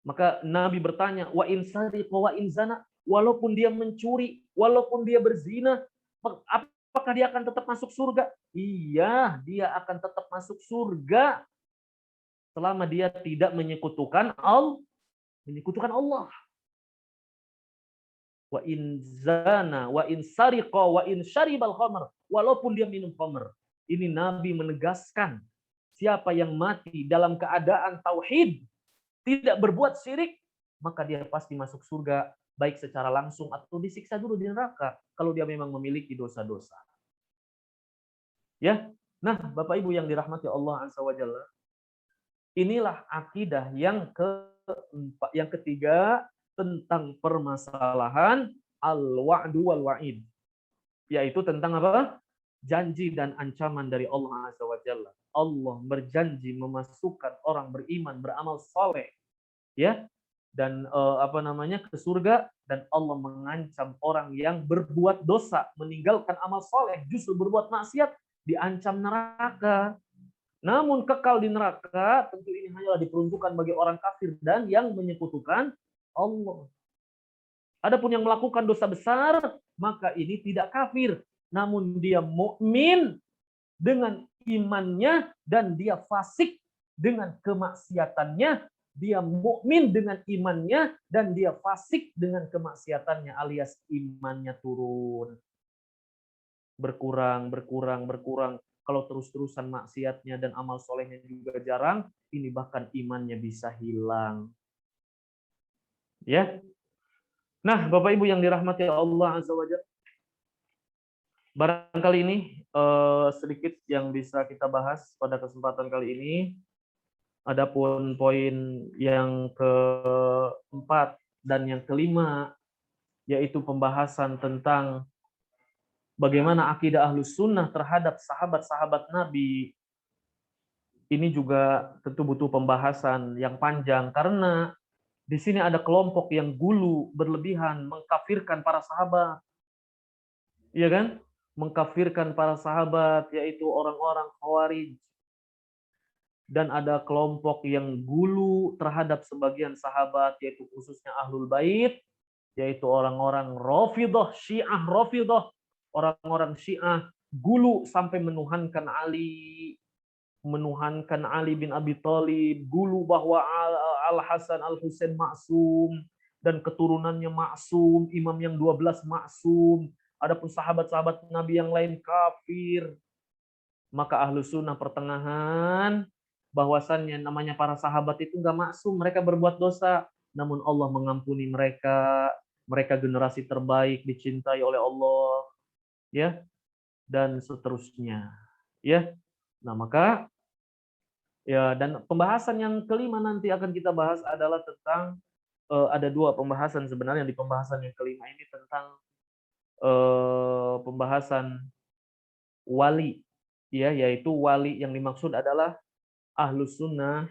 Maka Nabi bertanya, wa in sariqa wa in zana, walaupun dia mencuri, walaupun dia berzina, apakah dia akan tetap masuk surga? Iya, dia akan tetap masuk surga selama dia tidak menyekutukan Allah. Wa in zana, wa in sariqa, wa in syaribal khamr, walaupun dia minum khamr. Ini Nabi menegaskan, siapa yang mati dalam keadaan tauhid, tidak berbuat syirik, maka dia pasti masuk surga, baik secara langsung atau disiksa dulu di neraka kalau dia memang memiliki dosa-dosa. Ya. Nah, Bapak Ibu yang dirahmati Allah Azza wa Jalla, inilah akidah yang ketiga tentang permasalahan al-wa'du wal wa'id. Yaitu tentang apa? Janji dan ancaman dari Allah Azza wa Jalla. Allah berjanji memasukkan orang beriman, beramal soleh, ya, dan ke surga, dan Allah mengancam orang yang berbuat dosa, meninggalkan amal soleh, justru berbuat maksiat, diancam neraka. Namun kekal di neraka tentu ini hanyalah diperuntukkan bagi orang kafir dan yang menyekutukan Allah. Adapun yang melakukan dosa besar, maka ini tidak kafir, namun dia mukmin dengan imannya dan dia fasik dengan kemaksiatannya. Dia mukmin dengan imannya dan dia fasik dengan kemaksiatannya, alias imannya turun, berkurang, berkurang, berkurang. Kalau terus-terusan maksiatnya dan amal solehnya juga jarang, ini bahkan imannya bisa hilang. Ya. Nah, Bapak Ibu yang dirahmati Allah Azza wa Jalla, barangkali ini sedikit yang bisa kita bahas pada kesempatan kali ini. Adapun poin yang keempat dan yang kelima, yaitu pembahasan tentang bagaimana akidah Ahlus Sunnah terhadap sahabat-sahabat Nabi. Ini juga tentu butuh pembahasan yang panjang, karena di sini ada kelompok yang gulu, berlebihan, mengkafirkan para sahabat. Iya kan? Mengkafirkan para sahabat, yaitu orang-orang Khawarij. Dan ada kelompok yang gulu terhadap sebagian sahabat, yaitu khususnya Ahlul Bait, yaitu orang-orang Rafidhah, Syiah Rafidhah. Orang-orang Syiah gulu sampai menuhankan Ali bin Abi Thalib, gulu bahwa Al-Hasan Al-Husain maksum dan keturunannya maksum, imam yang 12 maksum. Adapun sahabat-sahabat Nabi yang lain kafir. Maka Ahlus Sunnah pertengahan bahwasannya namanya para sahabat itu nggak maksum, mereka berbuat dosa, namun Allah mengampuni mereka. Mereka generasi terbaik, dicintai oleh Allah, ya, dan seterusnya, ya. Nah, maka ya, dan pembahasan yang kelima nanti akan kita bahas adalah tentang ada dua pembahasan sebenarnya di pembahasan yang kelima ini, tentang pembahasan wali, ya, yaitu wali yang dimaksud adalah Ahlus Sunnah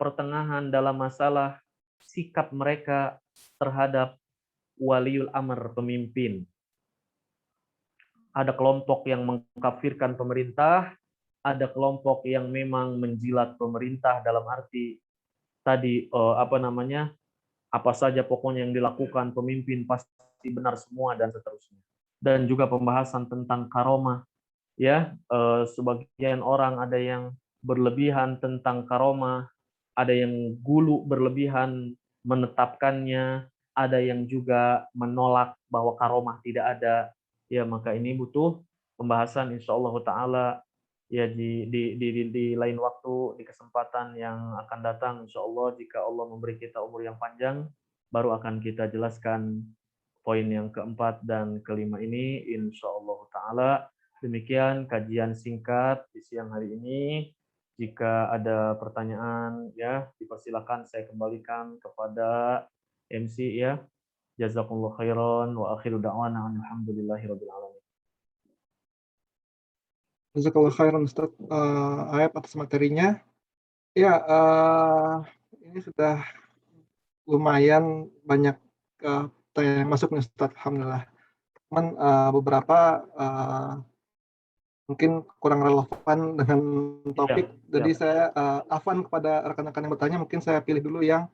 pertengahan dalam masalah sikap mereka terhadap waliul amr, pemimpin. Ada kelompok yang mengkafirkan pemerintah, ada kelompok yang memang menjilat pemerintah dalam arti tadi apa saja pokoknya yang dilakukan pemimpin pasti benar semua dan seterusnya. Dan juga pembahasan tentang karomah, ya, sebagian orang ada yang berlebihan tentang karomah, ada yang gulu berlebihan menetapkannya, ada yang juga menolak bahwa karomah tidak ada. Ya, maka ini butuh pembahasan insyaallah taala, ya, di lain waktu, di kesempatan yang akan datang insyaallah, jika Allah memberi kita umur yang panjang, baru akan kita jelaskan poin yang keempat dan kelima ini insyaallah taala. Demikian kajian singkat di siang hari ini. Jika ada pertanyaan, ya, dipersilakan saya kembalikan kepada MC, ya. Jazakumullah khairan wa akhiru da'wana alhamdulillahirabbil alamin. Jazakallah khairan Ustaz Ayat atas materinya. Ya, ini sudah lumayan banyak pertanyaan yang masuk nih Ustaz, alhamdulillah. Cuman beberapa mungkin kurang relevan dengan topik. Jadi saya afwan kepada rekan-rekan yang bertanya, mungkin saya pilih dulu yang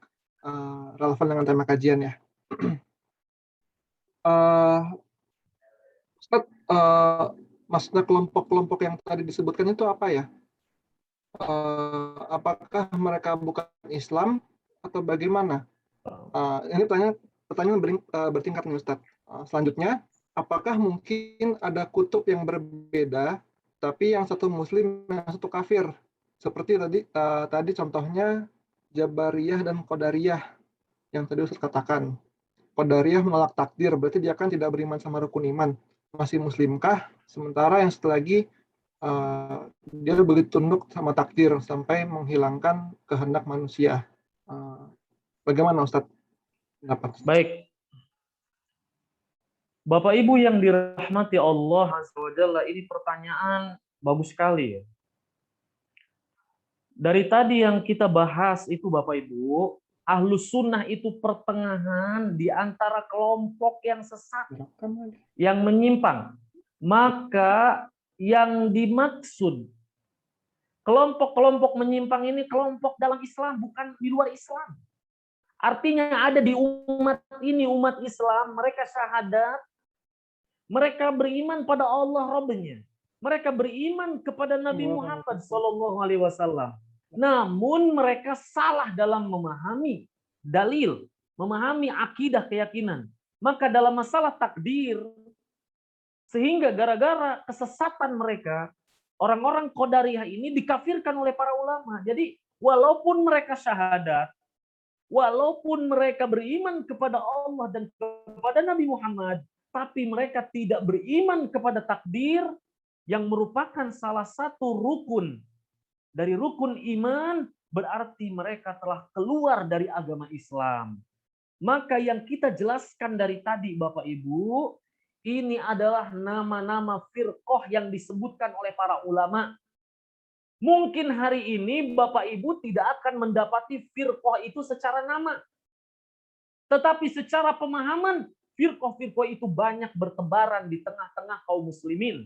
relevan dengan tema kajian, ya. Ustaz, maksudnya kelompok-kelompok yang tadi disebutkan itu apa ya? Apakah mereka bukan Islam atau bagaimana? Ini pertanyaan bertingkat nih Ustaz. Selanjutnya, apakah mungkin ada kutub yang berbeda, tapi yang satu Muslim, yang satu kafir? Seperti tadi contohnya Jabariyah dan Qadariyah yang tadi Ustaz katakan. Qadariyah menolak takdir, berarti dia kan tidak beriman sama rukun iman. Masih Muslimkah? Sementara yang satu lagi dia begitu tunduk sama takdir sampai menghilangkan kehendak manusia. Bagaimana Ustaz pendapat? Baik. Bapak Ibu yang dirahmati Allah Azza wa Jalla, ini pertanyaan bagus sekali, ya. Dari tadi yang kita bahas itu Bapak Ibu, Ahlus Sunnah itu pertengahan di antara kelompok yang sesat, Direkam lagi. yang menyimpang. Maka yang dimaksud kelompok-kelompok menyimpang ini kelompok dalam Islam, bukan di luar Islam. Artinya ada di umat ini, umat Islam, mereka syahadat, mereka beriman pada Allah Rabbnya. Mereka beriman kepada Nabi Muhammad SAW. Namun mereka salah dalam memahami dalil, memahami akidah keyakinan. Maka dalam masalah takdir, sehingga gara-gara kesesatan mereka, orang-orang Qadariyah ini dikafirkan oleh para ulama. Jadi walaupun mereka syahadat, walaupun mereka beriman kepada Allah dan kepada Nabi Muhammad, tapi mereka tidak beriman kepada takdir yang merupakan salah satu rukun dari rukun iman, berarti mereka telah keluar dari agama Islam. Maka yang kita jelaskan dari tadi Bapak Ibu, ini adalah nama-nama firqah yang disebutkan oleh para ulama. Mungkin hari ini Bapak Ibu tidak akan mendapati firqah itu secara nama. Tetapi secara pemahaman, firqah-firqah itu banyak bertebaran di tengah-tengah kaum muslimin.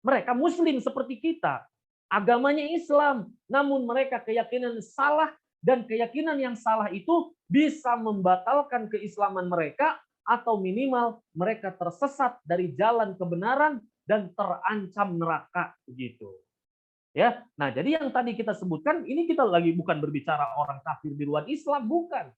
Mereka muslim seperti kita. Agamanya Islam. Namun mereka keyakinan salah. Dan keyakinan yang salah itu bisa membatalkan keislaman mereka. Atau minimal mereka tersesat dari jalan kebenaran. Dan terancam neraka. Begitu. Ya, nah jadi yang tadi kita sebutkan, ini kita lagi bukan berbicara orang kafir di luar Islam. Bukan.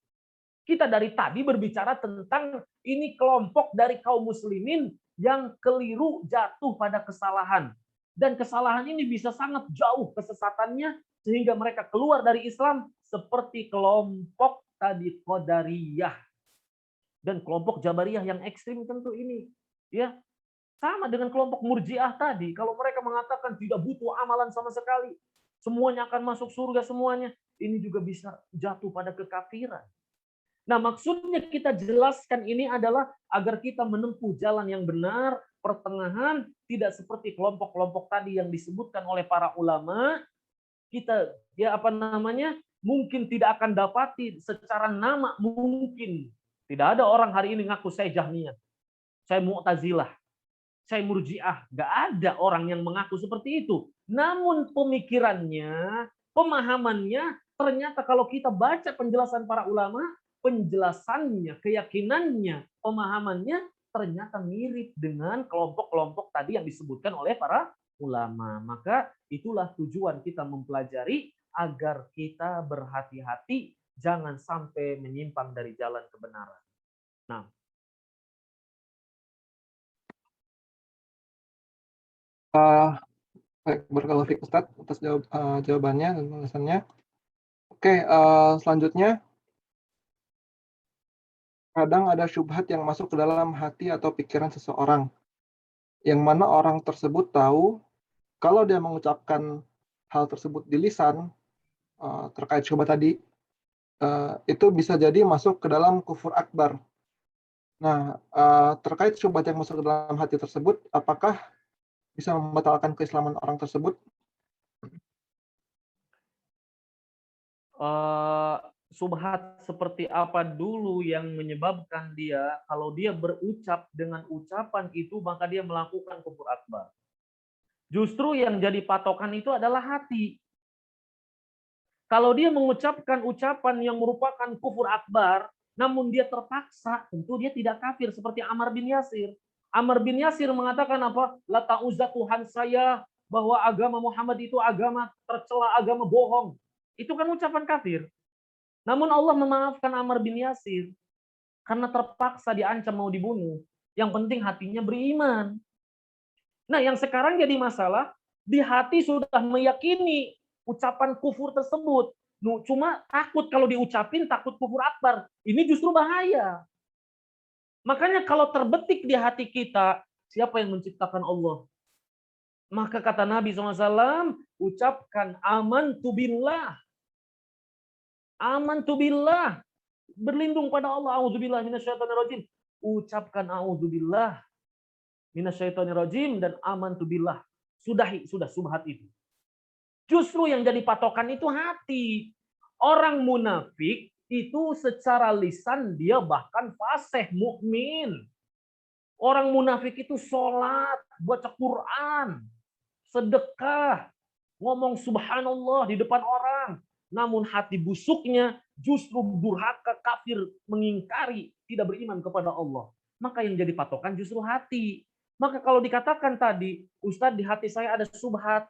Kita dari tadi berbicara tentang ini kelompok dari kaum muslimin yang keliru jatuh pada kesalahan. Dan kesalahan ini bisa sangat jauh kesesatannya sehingga mereka keluar dari Islam seperti kelompok tadi Qadariyah dan kelompok Jabariyah yang ekstrim tentu ini. Ya, sama dengan kelompok Murji'ah tadi. Kalau mereka mengatakan tidak butuh amalan sama sekali, semuanya akan masuk surga semuanya, ini juga bisa jatuh pada kekafiran. Nah, maksudnya kita jelaskan ini adalah agar kita menempuh jalan yang benar, pertengahan, tidak seperti kelompok-kelompok tadi yang disebutkan oleh para ulama. Kita mungkin tidak akan dapati secara nama, mungkin tidak ada orang hari ini ngaku saya Jahmiyah, saya Mu'tazilah, saya Murji'ah. Nggak ada orang yang mengaku seperti itu. Namun pemikirannya, pemahamannya, ternyata kalau kita baca penjelasan para ulama, penjelasannya, keyakinannya, pemahamannya ternyata mirip dengan kelompok-kelompok tadi yang disebutkan oleh para ulama. Maka itulah tujuan kita mempelajari agar kita berhati-hati jangan sampai menyimpang dari jalan kebenaran. Nah, Baik, barakallahu fiik Ustadz atas jawabannya dan penjelasannya. Oke, selanjutnya, kadang ada syubhat yang masuk ke dalam hati atau pikiran seseorang, yang mana orang tersebut tahu kalau dia mengucapkan hal tersebut di lisan, terkait syubhat tadi, itu bisa jadi masuk ke dalam kufur akbar. Nah, terkait syubhat yang masuk ke dalam hati tersebut, apakah bisa membatalkan keislaman orang tersebut? Subhat seperti apa dulu yang menyebabkan dia, kalau dia berucap dengan ucapan itu, maka dia melakukan kufur akbar. Justru yang jadi patokan itu adalah hati. Kalau dia mengucapkan ucapan yang merupakan kufur akbar, namun dia terpaksa, tentu dia tidak kafir seperti Ammar bin Yasir. Ammar bin Yasir mengatakan apa? La ta'uzza Tuhan saya, bahwa agama Muhammad itu agama tercela, agama bohong. Itu kan ucapan kafir. Namun Allah memaafkan Ammar bin Yasir karena terpaksa diancam mau dibunuh. Yang penting hatinya beriman. Nah, yang sekarang jadi masalah, di hati sudah meyakini ucapan kufur tersebut. Cuma takut kalau diucapin, takut kufur akbar. Ini justru bahaya. Makanya kalau terbetik di hati kita, siapa yang menciptakan Allah? Maka kata Nabi SAW, ucapkan amantu billah. Amantu billah. Berlindung pada Allah. A'udzubillah minasyaitonirrajim. Ucapkan a'udzubillah minasyaitonirrajim dan amantu billah. Sudah subhat itu. Justru yang jadi patokan itu hati. Orang munafik itu secara lisan dia bahkan fasih mukmin. Orang munafik itu sholat, baca Quran, sedekah, ngomong subhanallah di depan orang. Namun hati busuknya justru durhaka, kafir, mengingkari, tidak beriman kepada Allah. Maka yang jadi patokan justru hati. Maka kalau dikatakan tadi, Ustadz di hati saya ada subhat,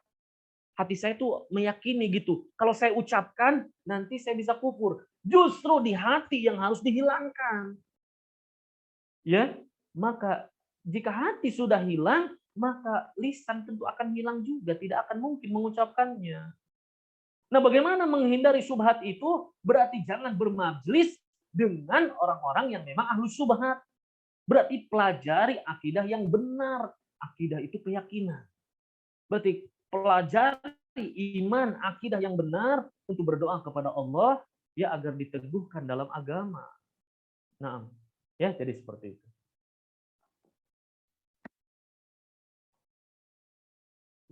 hati saya tuh meyakini gitu. Kalau saya ucapkan, nanti saya bisa kufur. Justru di hati yang harus dihilangkan. Ya, maka jika hati sudah hilang, maka lisan tentu akan hilang juga, tidak akan mungkin mengucapkannya. Nah, bagaimana menghindari subhat itu? Berarti jangan bermajlis dengan orang-orang yang memang ahlu subhat. Berarti pelajari akidah yang benar. Akidah itu keyakinan. Berarti pelajari iman, akidah yang benar untuk berdoa kepada Allah ya agar diteguhkan dalam agama. Nah, ya jadi seperti itu.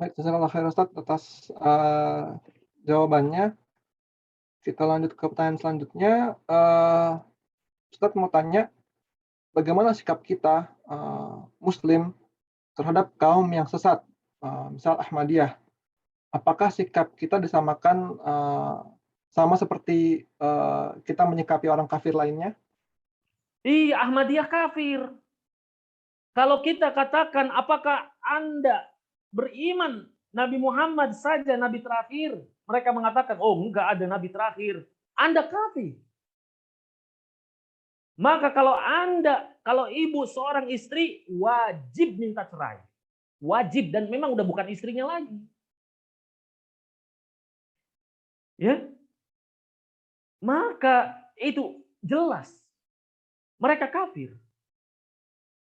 Baik, jazakallah khair Ustaz atas jawabannya. Kita lanjut ke pertanyaan selanjutnya. Ustaz mau tanya, bagaimana sikap kita Muslim terhadap kaum yang sesat, misal Ahmadiyah? Apakah sikap kita disamakan sama seperti kita menyikapi orang kafir lainnya? Iya, Ahmadiyah kafir. Kalau kita katakan, apakah Anda beriman Nabi Muhammad saja Nabi terakhir? Mereka mengatakan, oh enggak ada Nabi terakhir. Anda kafir. Maka kalau ibu seorang istri, wajib minta cerai. Wajib, dan memang udah bukan istrinya lagi. Ya, maka itu jelas. Mereka kafir.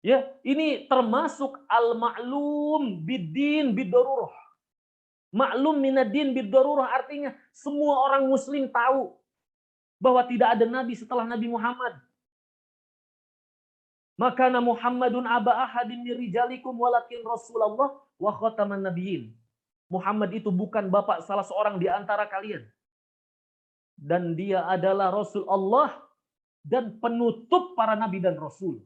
Ya, ini termasuk al-ma'lum bid-din bid-darurah. Maklum minad-din bid-darurah artinya semua orang muslim tahu bahwa tidak ada nabi setelah Nabi Muhammad. Maka Muhammadun aba ahadin min rijalikum walakin Rasulullah wa khataman nabiyyin. Muhammad itu bukan bapak salah seorang di antara kalian. Dan dia adalah Rasul Allah dan penutup para nabi dan rasul.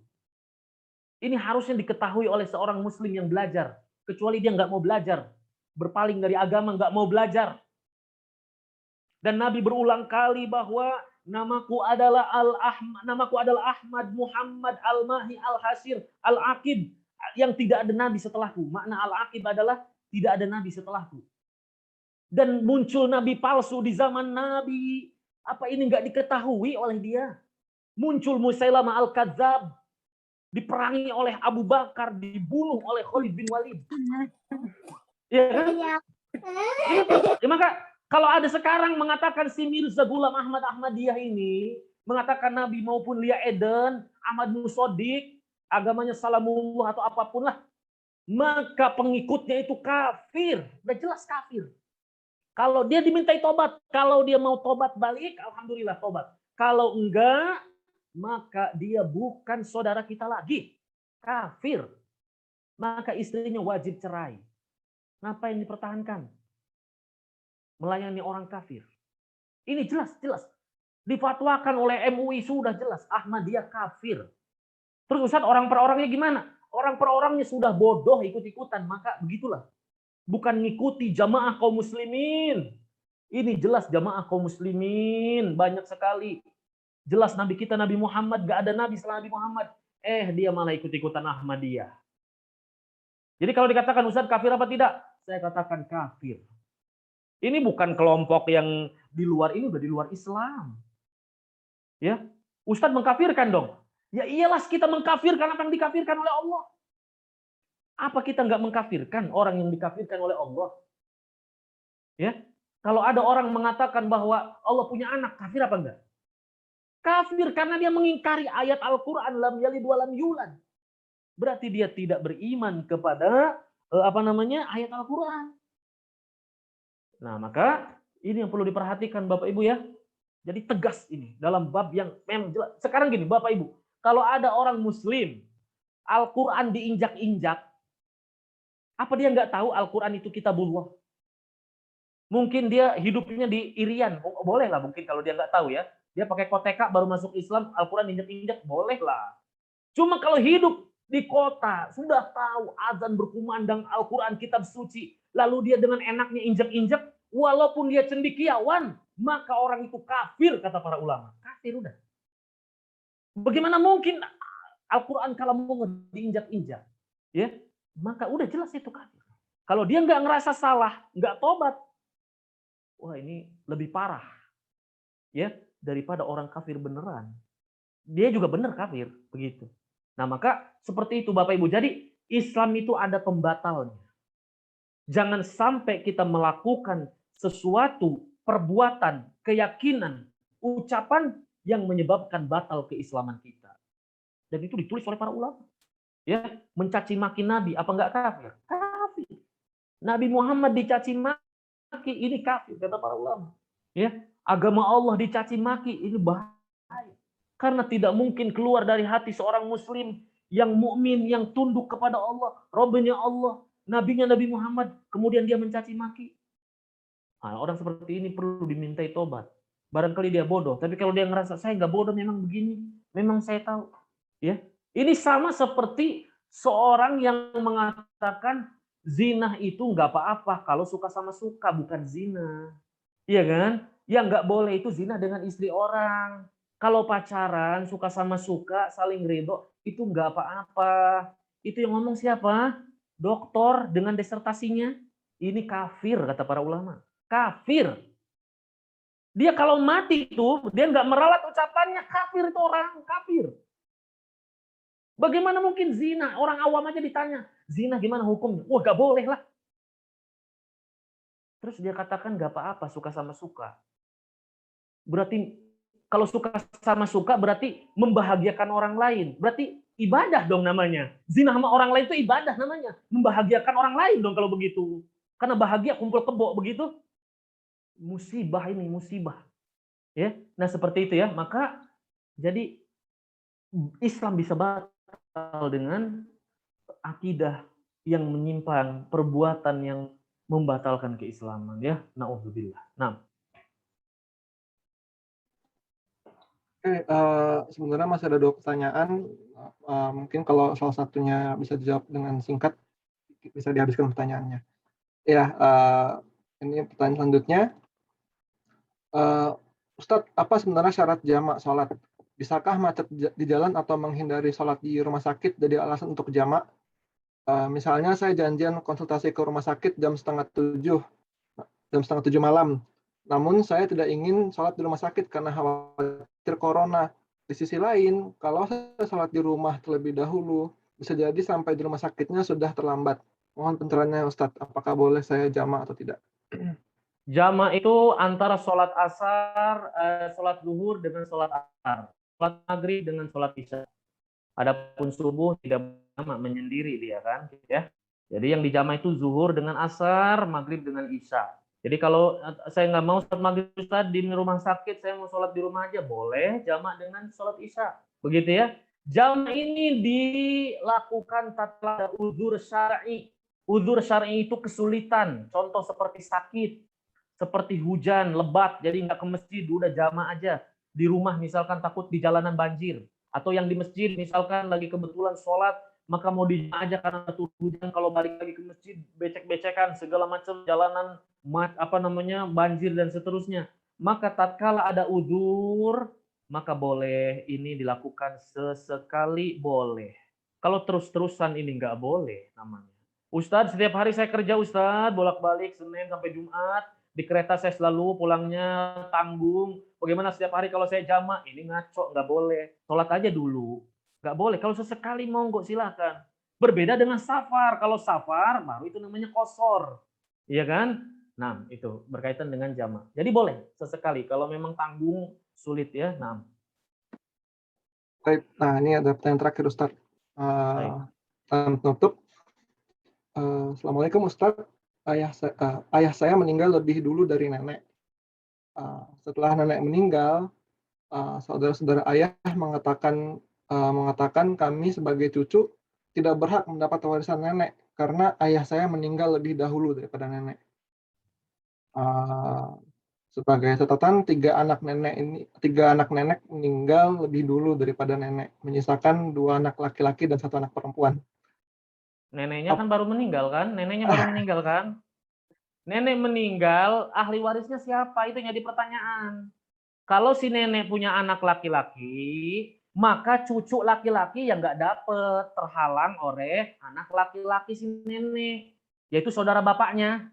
Ini harusnya diketahui oleh seorang muslim yang belajar. Kecuali dia nggak mau belajar. Berpaling dari agama, nggak mau belajar. Dan Nabi berulang kali bahwa namaku adalah Ahmad, Muhammad, Al-Mahi, Al-Hasir, Al-Aqib. Yang tidak ada nabi setelahku. Makna Al-Aqib adalah tidak ada nabi setelahku. Dan muncul nabi palsu di zaman Nabi. Apa ini nggak diketahui oleh dia? Muncul Musailama Al-Kadzab. Diperangi oleh Abu Bakar, dibunuh oleh Khalid bin Walid. Ya kan? Ya, maka kalau ada sekarang mengatakan si Mirza Ghulam Ahmad Ahmadiyah ini, mengatakan Nabi maupun Lia Eden, Ahmad Musodik, agamanya Salamullah atau apapun lah, maka pengikutnya itu kafir. Udah jelas kafir. Kalau dia dimintai tobat, kalau dia mau tobat balik, alhamdulillah tobat. Kalau enggak, maka dia bukan saudara kita lagi. Kafir. Maka istrinya wajib cerai. Ngapain dipertahankan? Melayani orang kafir. Ini jelas. Difatwakan oleh MUI sudah jelas. Ahmadiyah kafir. Terus Ustaz, orang per orangnya gimana? Orang per orangnya sudah bodoh ikut-ikutan. Maka begitulah. Bukan ngikuti jamaah kaum muslimin. Ini jelas jamaah kaum muslimin. Banyak sekali. Jelas Nabi kita Nabi Muhammad. Gak ada Nabi setelah Nabi Muhammad. Dia malah ikut-ikutan Ahmadiyah. Jadi kalau dikatakan Ustaz kafir apa tidak? Saya katakan kafir. Ini bukan kelompok yang di luar, ini udah di luar Islam. Ya, Ustadz mengkafirkan dong. Ya iyalah kita mengkafirkan apa yang dikafirkan oleh Allah. Apa kita nggak mengkafirkan orang yang dikafirkan oleh Allah? Ya, kalau ada orang mengatakan bahwa Allah punya anak, kafir apa enggak? Kafir karena dia mengingkari ayat Al-Quran lam yalid wa lam yulad. Berarti dia tidak beriman kepada ayat Al-Quran. Nah, maka ini yang perlu diperhatikan Bapak Ibu ya. Jadi tegas ini dalam bab yang memang jelas. Sekarang gini Bapak Ibu, kalau ada orang muslim Al-Quran diinjak-injak, apa dia nggak tahu Al-Quran itu kitabullah? Mungkin dia hidupnya di Irian, boleh lah mungkin kalau dia nggak tahu ya. Dia pakai koteka baru masuk Islam, Al-Quran injek-injek, boleh lah. Cuma kalau hidup di kota, sudah tahu azan berkumandang, Al-Quran kitab suci, lalu dia dengan enaknya injek-injek, walaupun dia cendekiawan, maka orang itu kafir, kata para ulama. Kafir udah. Bagaimana mungkin Al-Quran kalau diinjak-injak? Ya, maka udah jelas itu kafir. Kalau dia nggak ngerasa salah, nggak tobat, wah ini lebih parah ya daripada orang kafir beneran. Dia juga bener kafir begitu. Nah maka seperti itu Bapak Ibu. Jadi Islam itu ada pembatalnya. Jangan sampai kita melakukan sesuatu perbuatan, keyakinan, ucapan yang menyebabkan batal keislaman kita. Dan itu ditulis oleh para ulama. Ya, mencaci maki Nabi apa enggak kafir? Kafir. Nabi Muhammad dicaci maki, ini kafir kata para ulama. Ya, agama Allah dicaci maki, ini bahaya. Karena tidak mungkin keluar dari hati seorang muslim yang mukmin, yang tunduk kepada Allah, Rabbnya Allah, nabinya Nabi Muhammad, kemudian dia mencaci maki. Nah, orang seperti ini perlu dimintai tobat. Barangkali dia bodoh, tapi kalau dia ngerasa saya nggak bodoh, memang begini, memang saya tahu. Ya, ini sama seperti seorang yang mengatakan zina itu nggak apa-apa kalau suka sama suka, bukan zina. Iya kan? Yang nggak boleh itu zina dengan istri orang. Kalau pacaran, suka sama suka, saling ridho, itu nggak apa-apa. Itu yang ngomong siapa? Doktor dengan disertasinya. Ini kafir, kata para ulama. Kafir. Dia kalau mati itu, dia nggak meralat ucapannya, kafir itu orang, kafir. Bagaimana mungkin zina? Orang awam aja ditanya, zina gimana hukumnya? Wah, nggak boleh lah. Terus dia katakan nggak apa-apa, suka sama suka. Berarti kalau suka sama suka berarti membahagiakan orang lain. Berarti ibadah dong namanya. Zina sama orang lain itu ibadah namanya. Membahagiakan orang lain dong kalau begitu. Karena bahagia kumpul kebo begitu. Musibah ini, musibah. Ya. Nah, seperti itu ya. Maka jadi Islam bisa batal dengan akidah yang menyimpang, perbuatan yang membatalkan keislaman ya. Nauzubillah. Nah, Oke, sebenarnya masih ada 2 pertanyaan. Mungkin kalau salah satunya bisa dijawab dengan singkat, bisa dihabiskan pertanyaannya. Ya, ini pertanyaan selanjutnya. Ustadz, apa sebenarnya syarat jamak sholat? Bisakah macet di jalan atau menghindari sholat di rumah sakit jadi alasan untuk jamak? Misalnya saya janjian konsultasi ke rumah sakit jam setengah 7 malam. Namun saya tidak ingin sholat di rumah sakit karena khawatir corona. Di sisi lain, kalau saya sholat di rumah terlebih dahulu, bisa jadi sampai di rumah sakitnya sudah terlambat. Mohon pencerahannya Ustadz, apakah boleh saya jamak atau tidak? Jama' itu antara sholat asar, sholat zuhur dengan sholat asar, sholat maghrib dengan sholat isya. Adapun subuh tidak jama' menyendiri dia kan, ya. Jadi yang dijama' itu zuhur dengan asar, maghrib dengan isya. Jadi kalau saya nggak mau sholat maghrib Ustaz di rumah sakit, saya mau sholat di rumah aja, boleh jama' dengan sholat isya. Begitu ya. Jama' ini dilakukan tatkala uzur syar'i. Uzur syar'i itu kesulitan, contoh seperti sakit, seperti hujan, lebat, jadi nggak ke masjid, udah jamaah aja. Di rumah misalkan takut di jalanan banjir. Atau yang di masjid misalkan lagi kebetulan sholat, maka mau di jamaah aja karena takut hujan, kalau balik lagi ke masjid, becek-becekan, segala macam jalanan, banjir dan seterusnya. Maka tatkala ada uzur, maka boleh ini dilakukan sesekali boleh. Kalau terus-terusan ini nggak boleh namanya. Ustadz, setiap hari saya kerja Ustadz, bolak-balik Senin sampai Jumat, di kereta saya selalu pulangnya tanggung. Bagaimana setiap hari kalau saya jamak? Ini ngaco, nggak boleh. Sholat aja dulu. Nggak boleh. Kalau sesekali monggo silahkan. Berbeda dengan safar. Kalau safar baru itu namanya qashar. Iya kan? Nah, itu berkaitan dengan jamak. Jadi boleh sesekali. Kalau memang tanggung sulit ya. Nah. Baik, nah ini ada pertanyaan terakhir Ustadz. Penutup. Assalamualaikum Ustadz. Ayah saya meninggal lebih dulu dari nenek. Setelah nenek meninggal, saudara-saudara ayah mengatakan kami sebagai cucu tidak berhak mendapat warisan nenek karena ayah saya meninggal lebih dahulu daripada nenek. Eh, sebagai catatan, tiga anak nenek meninggal lebih dulu daripada nenek, menyisakan 2 anak laki-laki dan 1 anak perempuan. Neneknya kan baru meninggal kan? Neneknya baru meninggal kan? Nenek meninggal, ahli warisnya siapa? Itu yang jadi pertanyaan. Kalau si nenek punya anak laki-laki, maka cucu laki-laki yang nggak dapet, terhalang oleh anak laki-laki si nenek, yaitu saudara bapaknya.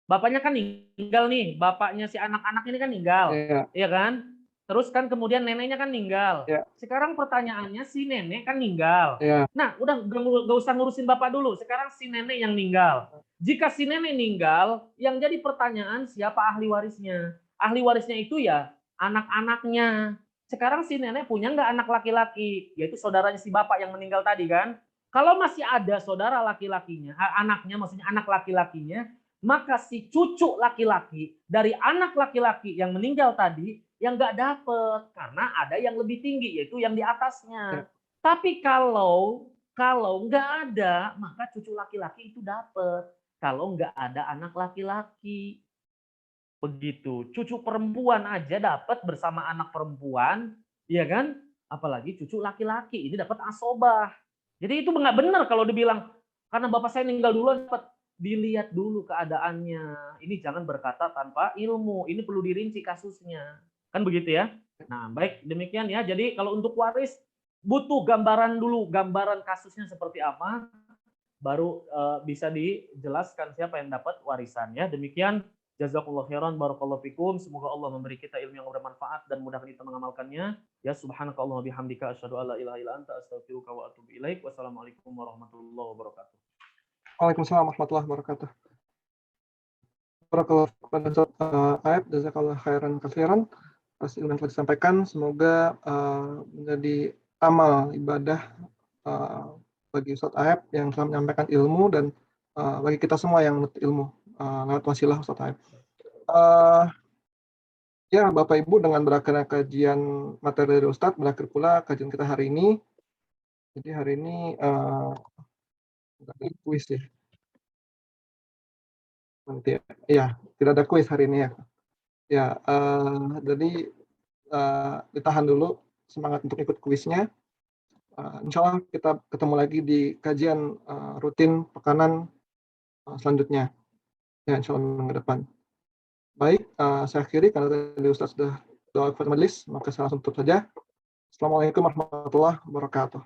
Bapaknya kan meninggal nih, bapaknya si anak-anak ini kan meninggal, Ya, iya kan? Terus kan kemudian neneknya kan meninggal. ya, Sekarang pertanyaannya si nenek kan meninggal. ya, Nah, udah nggak usah ngurusin bapak dulu. Sekarang si nenek yang meninggal. Jika si nenek meninggal, yang jadi pertanyaan siapa ahli warisnya? Ahli warisnya itu ya anak-anaknya. Sekarang si nenek punya nggak anak laki-laki, yaitu saudaranya si bapak yang meninggal tadi kan? Kalau masih ada saudara laki-lakinya, anaknya maksudnya anak laki-lakinya, maka si cucu laki-laki dari anak laki-laki yang meninggal tadi yang nggak dapet karena ada yang lebih tinggi yaitu yang di ya. atasnya. Tapi kalau nggak ada maka cucu laki-laki itu dapet. Kalau nggak ada anak laki-laki begitu. Cucu perempuan aja dapat bersama anak perempuan, ya kan? Apalagi cucu laki-laki ini dapat asobah. Jadi itu nggak benar kalau dibilang karena bapak saya meninggal duluan dapat. Dilihat dulu keadaannya. Ini jangan berkata tanpa ilmu. Ini perlu dirinci kasusnya. Kan begitu ya? Nah, baik demikian ya. Jadi kalau untuk waris butuh gambaran dulu, gambaran kasusnya seperti apa, baru bisa dijelaskan siapa yang dapat warisannya. Demikian, jazakallahu khairan, barakallahu fikum. Semoga Allah memberi kita ilmu yang bermanfaat dan mudah kita mengamalkannya. Ya subhanakallahumma bihamdika asyhadu an la ilaha illa anta astaghfiruka wa atubu ilaik. Wassalamualaikum warahmatullahi wabarakatuh. Waalaikumsalam warahmatullahi wabarakatuh. Barakallahu fikum Ustaz Aib, jazakallahu khairan katsiran atas ilmu yang telah disampaikan. Semoga menjadi amal ibadah bagi Ustaz Aib yang telah menyampaikan ilmu dan bagi kita semua yang menuntut ilmu lewat wasilah Ustaz Aib. Ya, Bapak Ibu, dengan berakhirnya kajian materi dari Ustadz, berakhir pula kajian kita hari ini. Jadi hari ini nggak ada kuis ya. Nanti ya, tidak ada kuis hari ini ya. Ya, jadi ditahan dulu semangat untuk ikut kuisnya. Insya Allah kita ketemu lagi di kajian rutin pekanan selanjutnya. Ya, insya Allah minggu depan. Baik, saya akhiri karena tadi Ustadz sudah doa kepada majelis, maka saya langsung tutup saja. Assalamualaikum warahmatullahi wabarakatuh.